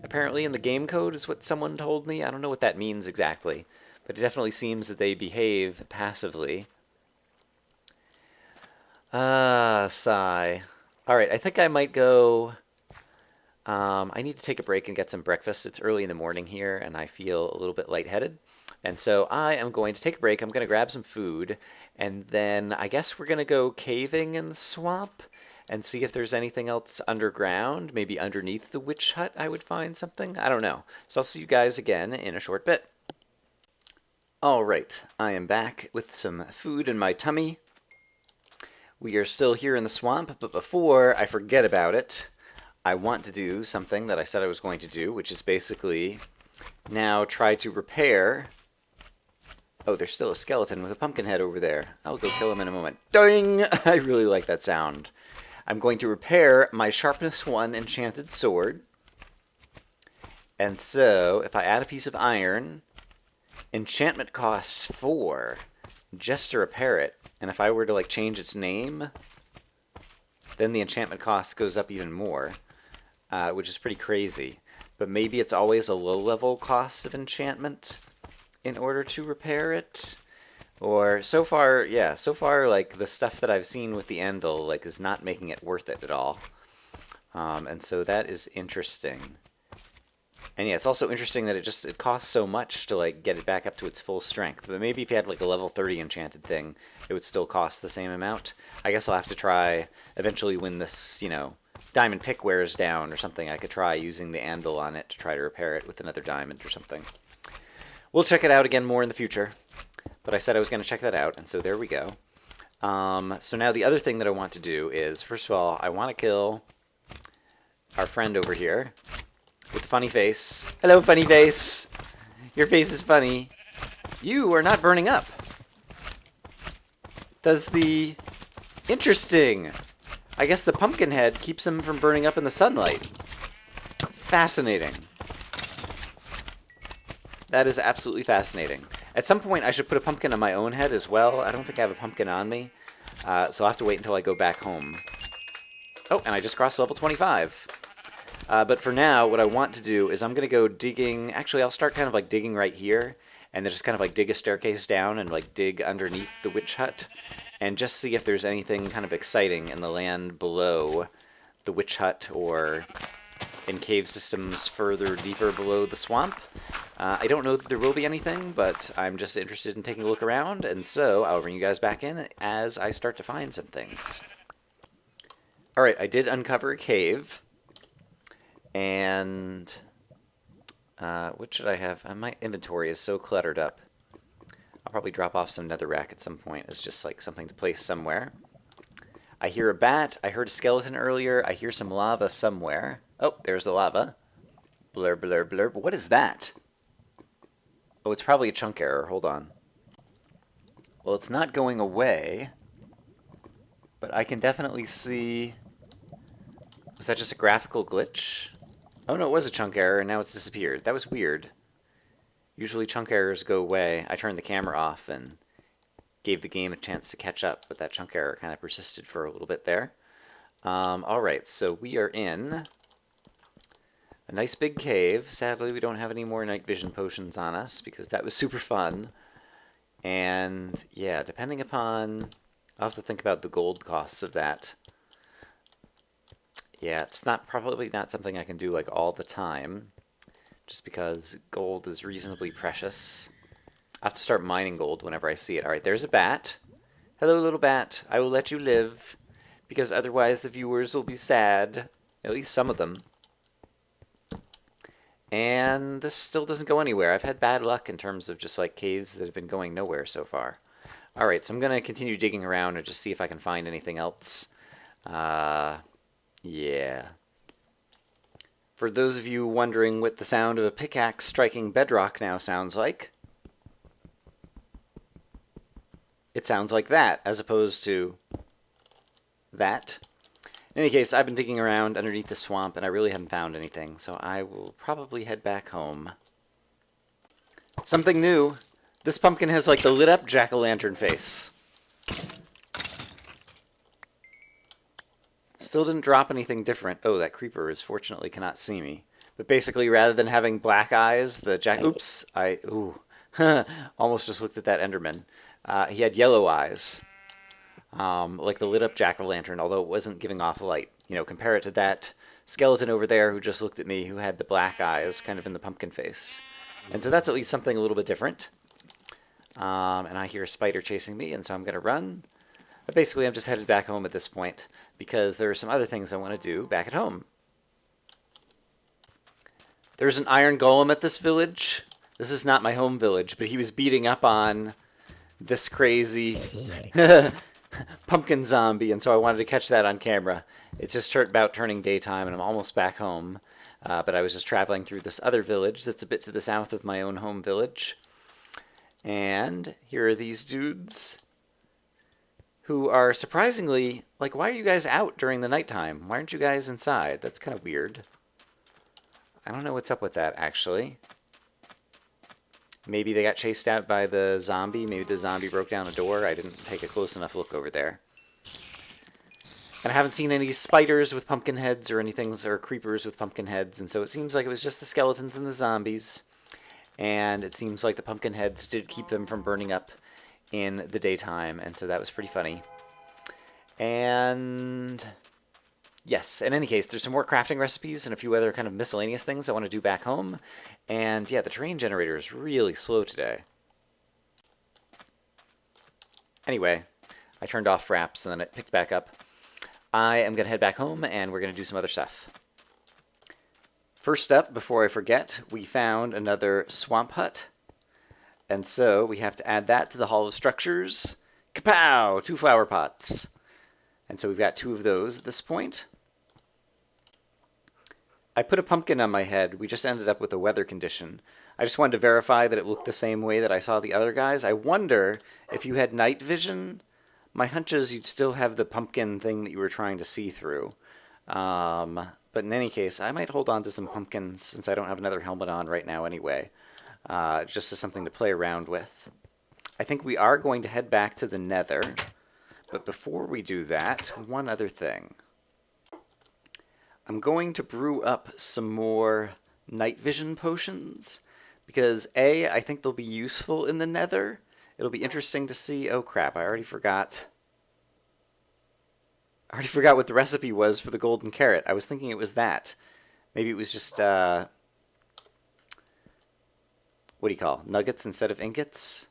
Apparently in the game code is what someone told me. I don't know what that means exactly, but it definitely seems that they behave passively. Sigh. Alright, I think I might go... I need to take a break and get some breakfast. It's early in the morning here, and I feel a little bit lightheaded. And so I am going to take a break. I'm going to grab some food, and then I guess we're going to go caving in the swamp and see if there's anything else underground. Maybe underneath the witch hut I would find something. I don't know. So I'll see you guys again in a short bit. Alright, I am back with some food in my tummy. We are still here in the swamp, but before I forget about it, I want to do something that I said I was going to do, which is basically now try to repair... Oh, there's still a skeleton with a pumpkin head over there. I'll go kill him in a moment. Ding! I really like that sound. I'm going to repair my Sharpness 1 enchanted sword. And so, if I add a piece of iron, enchantment costs 4 just to repair it. And if I were to, like, change its name, then the enchantment cost goes up even more, which is pretty crazy. But maybe it's always a low-level cost of enchantment in order to repair it. Or so far, yeah, so far, like, the stuff that I've seen with the anvil, like, is not making it worth it at all. And so that is interesting. And yeah, it's also interesting that it costs so much to, like, get it back up to its full strength. But maybe if you had, like, a level 30 enchanted thing, it would still cost the same amount. I guess I'll have to try, eventually when this, you know, diamond pick wears down or something, I could try using the anvil on it to try to repair it with another diamond or something. We'll check it out again more in the future. But I said I was going to check that out, and so there we go. So now the other thing that I want to do is, first of all, I want to kill our friend over here with the funny face. Hello, funny face. Your face is funny. You are not burning up. Does the... Interesting. I guess the pumpkin head keeps him from burning up in the sunlight. Fascinating. That is absolutely fascinating. At some point, I should put a pumpkin on my own head as well. I don't think I have a pumpkin on me. So I'll have to wait until I go back home. Oh, and I just crossed level 25. But for now, what I want to do is I'm going to go digging. Actually, I'll start kind of like digging right here. And then just kind of like dig a staircase down and like dig underneath the witch hut. And just see if there's anything kind of exciting in the land below the witch hut or in cave systems further deeper below the swamp. I don't know that there will be anything, but I'm just interested in taking a look around, and so I'll bring you guys back in as I start to find some things. Alright, I did uncover a cave, and what should I have? My inventory is so cluttered up. I'll probably drop off some netherrack at some point as just like something to place somewhere. I hear a bat, I heard a skeleton earlier, I hear some lava somewhere. Oh, there's the lava. Blur, blur, blur. But what is that? Oh, it's probably a chunk error. Hold on. Well, it's not going away, but I can definitely see... Was that just a graphical glitch? Oh, no, it was a chunk error, and now it's disappeared. That was weird. Usually chunk errors go away. I turned the camera off and gave the game a chance to catch up, but that chunk error kind of persisted for a little bit there. Alright, so we are in a nice big cave. Sadly, we don't have any more night vision potions on us because that was super fun. And yeah, depending upon... I'll have to think about the gold costs of that. Yeah, it's probably not something I can do like all the time, just because gold is reasonably precious. I have to start mining gold whenever I see it. Alright, there's a bat. Hello, little bat. I will let you live, because otherwise the viewers will be sad. At least some of them. And this still doesn't go anywhere. I've had bad luck in terms of just like caves that have been going nowhere so far. Alright, so I'm going to continue digging around and just see if I can find anything else. Yeah. For those of you wondering what the sound of a pickaxe striking bedrock now sounds like, it sounds like that, as opposed to that. In any case, I've been digging around underneath the swamp, and I really haven't found anything, so I will probably head back home. Something new. This pumpkin has like the lit-up jack-o'-lantern face. Still didn't drop anything different. Oh, that creeper fortunately cannot see me. But basically, rather than having black eyes, the jack... Oops, almost just looked at that Enderman. He had yellow eyes. Like the lit-up jack-o'-lantern, although it wasn't giving off light. You know, compare it to that skeleton over there who just looked at me, who had the black eyes kind of in the pumpkin face. And so that's at least something a little bit different. And I hear a spider chasing me, and so I'm going to run. But basically, I'm just headed back home at this point, because there are some other things I want to do back at home. There's an iron golem at this village. This is not my home village, but he was beating up on this crazy pumpkin zombie, and so I wanted to catch that on camera. It's just about turning daytime, and I'm almost back home. But I was just traveling through this other village that's a bit to the south of my own home village. And here are these dudes who are surprisingly, like, why are you guys out during the nighttime? Why aren't you guys inside? That's kind of weird. I don't know what's up with that, actually. Maybe they got chased out by the zombie. Maybe the zombie broke down a door. I didn't take a close enough look over there. And I haven't seen any spiders with pumpkin heads or anything, or creepers with pumpkin heads, and so it seems like it was just the skeletons and the zombies. And it seems like the pumpkin heads did keep them from burning up in the daytime, and so that was pretty funny. And yes, in any case, there's some more crafting recipes and a few other kind of miscellaneous things I want to do back home. And yeah, the terrain generator is really slow today. Anyway, I turned off fraps and then it picked back up. I am going to head back home and we're going to do some other stuff. First up, before I forget, we found another swamp hut. And so we have to add that to the Hall of Structures. Kapow! 2 flower pots. And so we've got 2 of those at this point. I put a pumpkin on my head. We just ended up with a weather condition. I just wanted to verify that it looked the same way that I saw the other guys. I wonder if you had night vision. My hunch is you'd still have the pumpkin thing that you were trying to see through. But in any case, I might hold on to some pumpkins since I don't have another helmet on right now anyway. Just as something to play around with. I think we are going to head back to the Nether. But before we do that, one other thing. I'm going to brew up some more night vision potions because A, I think they'll be useful in the Nether. It'll be interesting to see. Oh crap, I already forgot. I already forgot what the recipe was for the golden carrot. I was thinking it was that. Maybe it was just, what do you call, nuggets instead of ingots?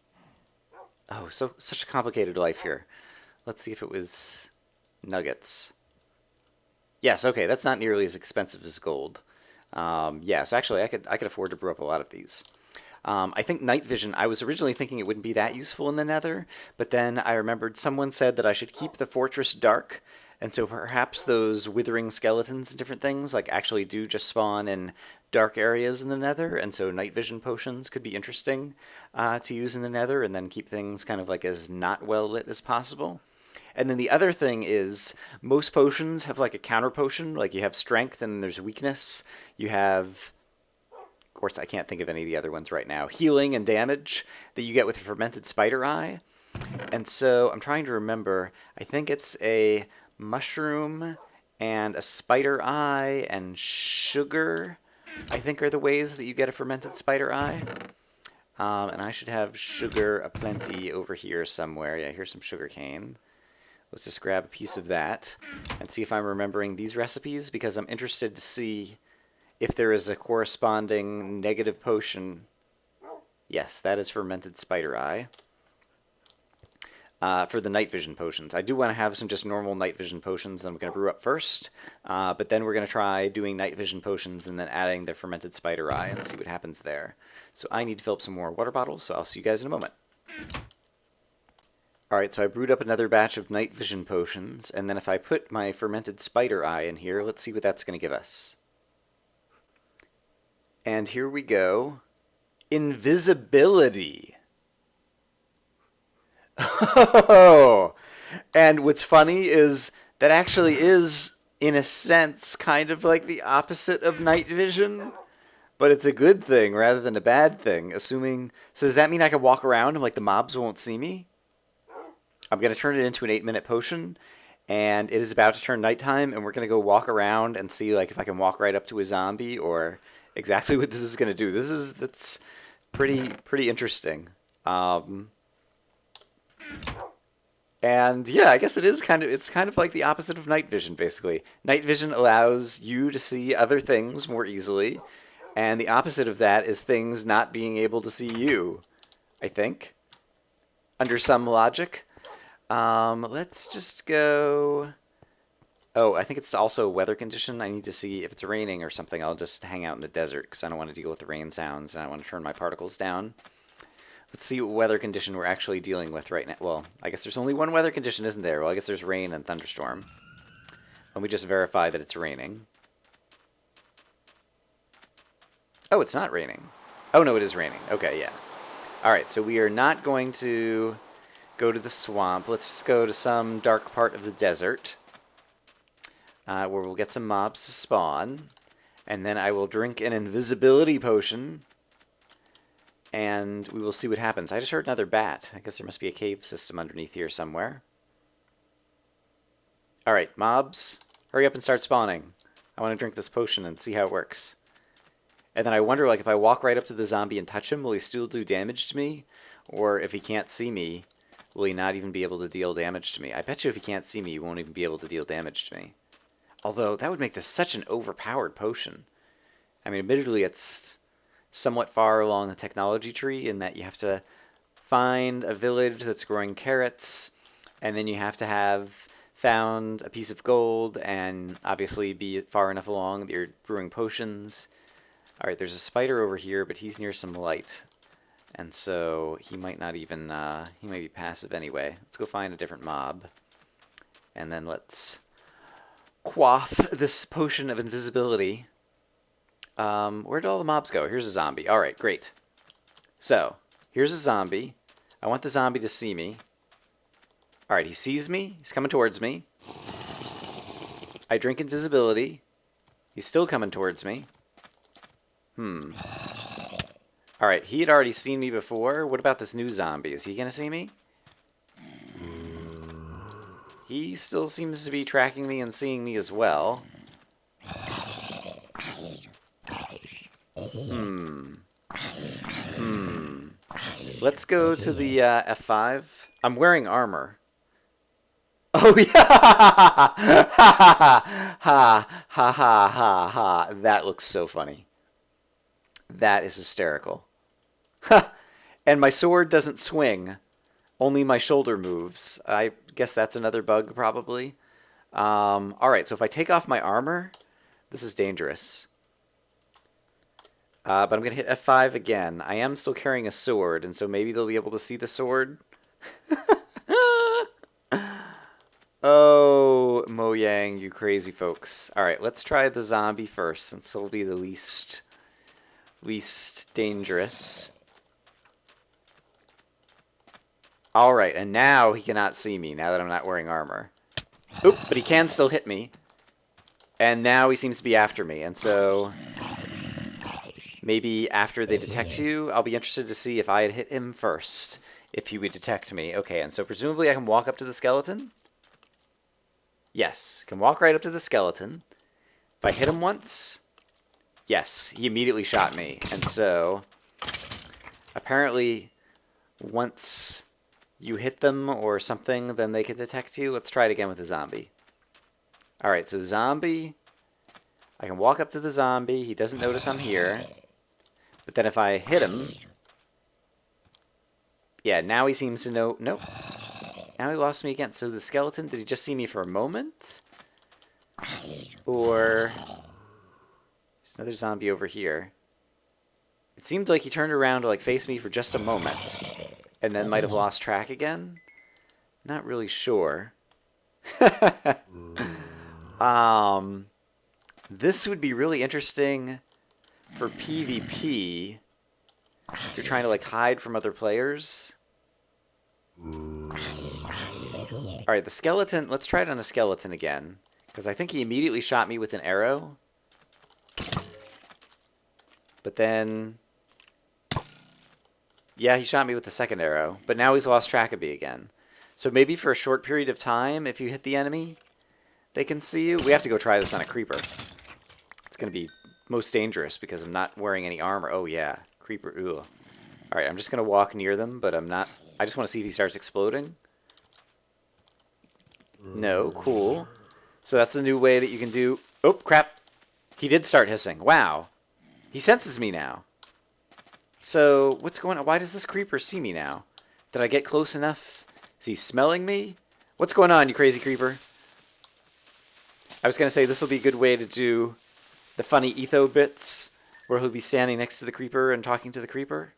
Oh, such a complicated life here. Let's see if it was nuggets. Yes, okay, that's not nearly as expensive as gold. Yeah, so actually I could afford to brew up a lot of these. I think night vision, I was originally thinking it wouldn't be that useful in the Nether, but then I remembered someone said that I should keep the fortress dark, and so perhaps those withering skeletons and different things like actually do just spawn in dark areas in the Nether, and so night vision potions could be interesting to use in the Nether, and then keep things kind of like as not well lit as possible. And then the other thing is most potions have like a counter potion, like you have strength and there's weakness. You have, of course, I can't think of any of the other ones right now, healing and damage that you get with a fermented spider eye. And so I'm trying to remember, I think it's a mushroom and a spider eye and sugar, I think are the ways that you get a fermented spider eye. And I should have sugar aplenty over here somewhere. Yeah, here's some sugar cane. Let's just grab a piece of that and see if I'm remembering these recipes because I'm interested to see if there is a corresponding negative potion. Yes, that is fermented spider eye. For the night vision potions. I do want to have some just normal night vision potions that I'm going to brew up first, but then we're going to try doing night vision potions and then adding the fermented spider eye and see what happens there. So I need to fill up some more water bottles, so I'll see you guys in a moment. Alright, so I brewed up another batch of night vision potions, and then if I put my fermented spider eye in here, let's see what that's going to give us. And here we go. Invisibility. Oh! And what's funny is that actually is, in a sense, kind of like the opposite of night vision. But it's a good thing rather than a bad thing, assuming... So does that mean I can walk around and like the mobs won't see me? I'm going to turn it into an 8-minute potion, and it is about to turn nighttime, and we're going to go walk around and see like if I can walk right up to a zombie or exactly what this is going to do. That's pretty interesting. And yeah, I guess it's kind of like the opposite of night vision, basically. Night vision allows you to see other things more easily, and the opposite of that is things not being able to see you, I think, under some logic. Let's just go... Oh, I think it's also a weather condition. I need to see if it's raining or something. I'll just hang out in the desert because I don't want to deal with the rain sounds and I want to turn my particles down. Let's see what weather condition we're actually dealing with right now. Well, I guess there's only one weather condition, isn't there? Well, I guess there's rain and thunderstorm. Let me just verify that it's raining. Oh, it's not raining. Oh, no, it is raining. Okay, yeah. Alright, so we are not going to go to the swamp. Let's just go to some dark part of the desert where we'll get some mobs to spawn. And then I will drink an invisibility potion. And we will see what happens. I just heard another bat. I guess there must be a cave system underneath here somewhere. Alright, mobs, hurry up and start spawning. I want to drink this potion and see how it works. And then I wonder, like, if I walk right up to the zombie and touch him, will he still do damage to me? Or if he can't see me, will he not even be able to deal damage to me? I bet you if he can't see me, he won't even be able to deal damage to me. Although, that would make this such an overpowered potion. I mean, admittedly, it's somewhat far along the technology tree in that you have to find a village that's growing carrots, and then you have to have found a piece of gold, and obviously be far enough along that you're brewing potions. Alright, there's a spider over here, but he's near some light. And so he might not even, he might be passive anyway. Let's go find a different mob. And then let's quaff this potion of invisibility. Where did all the mobs go? Here's a zombie. All right, great. So, here's a zombie. I want the zombie to see me. All right, he sees me. He's coming towards me. I drink invisibility. He's still coming towards me. All right, he had already seen me before. What about this new zombie? Is he going to see me? He still seems to be tracking me and seeing me as well. Let's go to the F5. I'm wearing armor. Oh, yeah! Ha, ha, ha, ha, ha. That looks so funny. That is hysterical. And my sword doesn't swing. Only my shoulder moves. I guess that's another bug, probably. All right, so if I take off my armor, this is dangerous. But I'm going to hit F5 again. I am still carrying a sword, and so maybe they'll be able to see the sword. Oh, Mojang, you crazy folks. All right, let's try the zombie first, since it'll be the least dangerous. All right, and now he cannot see me, now that I'm not wearing armor. Oop, but he can still hit me. And now he seems to be after me, and so maybe after they detect you, I'll be interested to see if I had hit him first, if he would detect me. Okay, and so presumably I can walk up to the skeleton? Yes, can walk right up to the skeleton. If I hit him once, yes, he immediately shot me. And so, apparently, once you hit them or something, then they can detect you. Let's try it again with the zombie. Alright, so zombie, I can walk up to the zombie. He doesn't notice I'm here. But then if I hit him, yeah, now he seems to know. Nope. Now he lost me again. So the skeleton, did he just see me for a moment? Or there's another zombie over here. It seemed like he turned around to like face me for just a moment. And then might have lost track again. Not really sure. This would be really interesting for PvP. If you're trying to like hide from other players. Alright, the skeleton, let's try it on a skeleton again. Because I think he immediately shot me with an arrow. But then, yeah, he shot me with the second arrow. But now he's lost track of me again. So maybe for a short period of time, if you hit the enemy, they can see you. We have to go try this on a creeper. It's going to be most dangerous because I'm not wearing any armor. Oh, yeah. Creeper. Ugh. Alright, I'm just going to walk near them, but I'm not. I just want to see if he starts exploding. No. Cool. So that's the new way that you can do. Oh, crap. He did start hissing. Wow. He senses me now. So, what's going on? Why does this creeper see me now? Did I get close enough? Is he smelling me? What's going on, you crazy creeper? I was going to say this will be a good way to do the funny etho bits, where he'll be standing next to the creeper and talking to the creeper.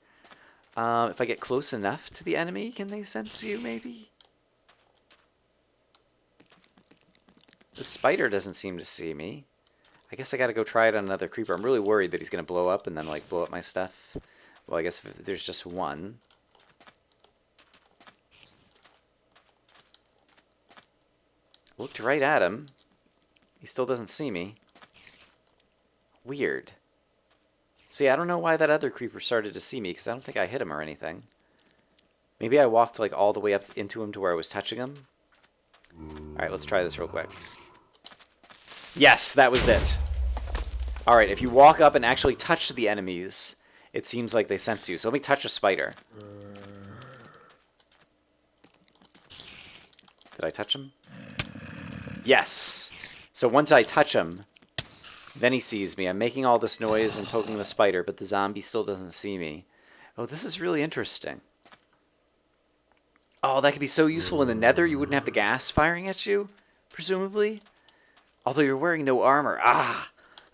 If I get close enough to the enemy, can they sense you, maybe? The spider doesn't seem to see me. I guess I gotta go try it on another creeper. I'm really worried that he's gonna blow up and then, like, blow up my stuff. Well, I guess if there's just one. Looked right at him. He still doesn't see me. Weird. See, I don't know why that other creeper started to see me, because I don't think I hit him or anything. Maybe I walked, like, all the way up into him to where I was touching him. Alright, let's try this real quick. Yes, that was it. Alright, if you walk up and actually touch the enemies, it seems like they sense you. So let me touch a spider. Did I touch him? Yes! So once I touch him, then he sees me. I'm making all this noise and poking the spider, but the zombie still doesn't see me. Oh, this is really interesting. Oh, that could be so useful in the Nether. You wouldn't have the gas firing at you, presumably. Although you're wearing no armor. Ah!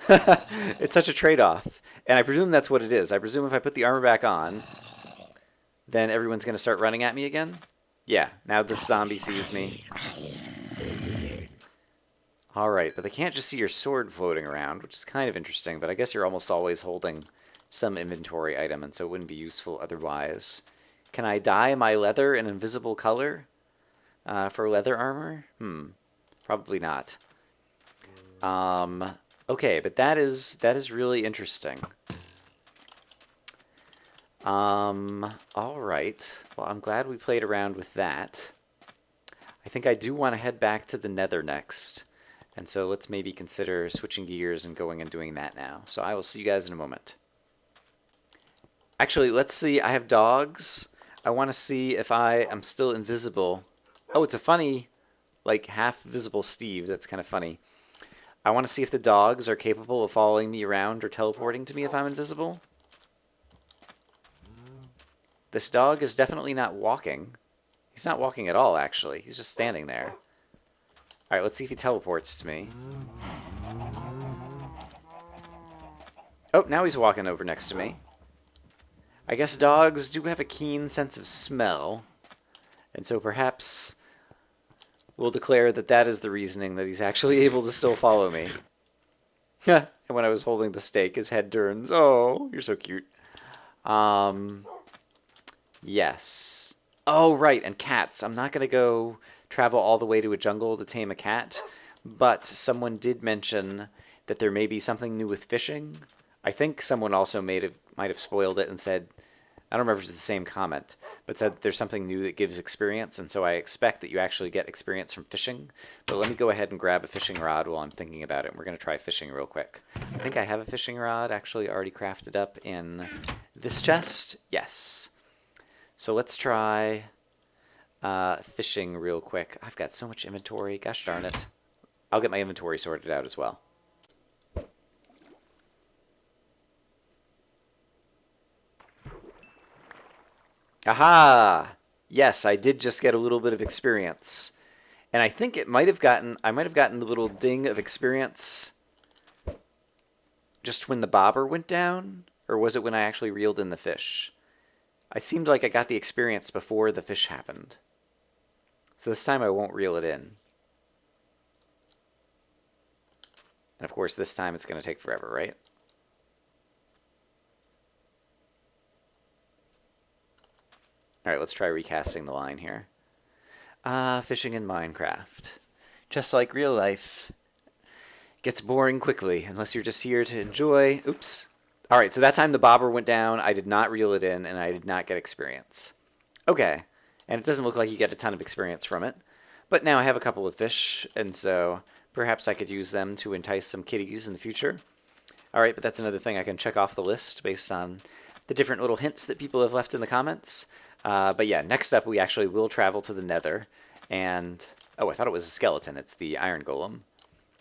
It's such a trade-off. And I presume that's what it is. I presume if I put the armor back on, then everyone's going to start running at me again. Yeah, now this zombie sees me. Alright, but they can't just see your sword floating around, which is kind of interesting, but I guess you're almost always holding some inventory item, and so it wouldn't be useful otherwise. Can I dye my leather an invisible color for leather armor? Probably not. Okay, but that is really interesting. All right. Well, I'm glad we played around with that. I think I do want to head back to the Nether next. And so let's maybe consider switching gears and going and doing that now. So I will see you guys in a moment. Actually, let's see. I have dogs. I want to see if I am still invisible. Oh, it's a funny, like, half-visible Steve. That's kind of funny. I want to see if the dogs are capable of following me around or teleporting to me if I'm invisible. This dog is definitely not walking. He's not walking at all, actually. He's just standing there. Alright, let's see if he teleports to me. Oh, now he's walking over next to me. I guess dogs do have a keen sense of smell. And so perhaps we'll declare that that is the reasoning that he's actually able to still follow me. And when I was holding the stake, his head turns. Oh, you're so cute. Yes. Oh, right, and cats. I'm not going to go travel all the way to a jungle to tame a cat, but someone did mention that there may be something new with fishing. I think someone also might have spoiled it and said, I don't remember if it's the same comment, but said that there's something new that gives experience, and so I expect that you actually get experience from fishing. But let me go ahead and grab a fishing rod while I'm thinking about it, and we're going to try fishing real quick. I think I have a fishing rod actually already crafted up in this chest. Yes. So let's try fishing real quick. I've got so much inventory. Gosh darn it. I'll get my inventory sorted out as well. Aha! Yes, I did just get a little bit of experience. And I think I might have gotten the little ding of experience just when the bobber went down, or was it when I actually reeled in the fish? I seemed like I got the experience before the fish happened. So this time I won't reel it in. And of course this time it's going to take forever, right? Alright, let's try recasting the line here. Fishing in Minecraft. Just like real life. Gets boring quickly, unless you're just here to enjoy. Oops. Alright, so that time the bobber went down, I did not reel it in, and I did not get experience. Okay, and it doesn't look like you get a ton of experience from it. But now I have a couple of fish, and so perhaps I could use them to entice some kitties in the future. Alright, but that's another thing I can check off the list based on the different little hints that people have left in the comments. But yeah, next up we actually will travel to the Nether, and... oh, I thought it was a skeleton. It's the Iron Golem.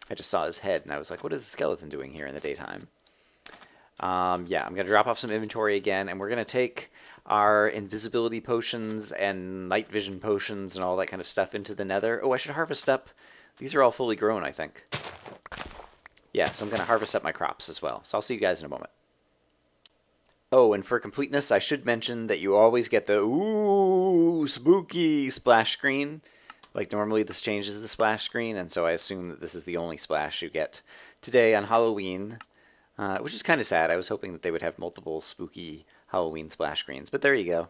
I just saw his head, and I was like, what is the skeleton doing here in the daytime? Yeah, I'm going to drop off some inventory again, and we're going to take our invisibility potions and night vision potions and all that kind of stuff into the Nether. Oh, I should harvest up. These are all fully grown, I think. Yeah, so I'm going to harvest up my crops as well. So I'll see you guys in a moment. Oh, and for completeness, I should mention that you always get the ooh, spooky splash screen. Like normally this changes the splash screen, and so I assume that this is the only splash you get today on Halloween. Which is kind of sad. I was hoping that they would have multiple spooky Halloween splash screens, but there you go.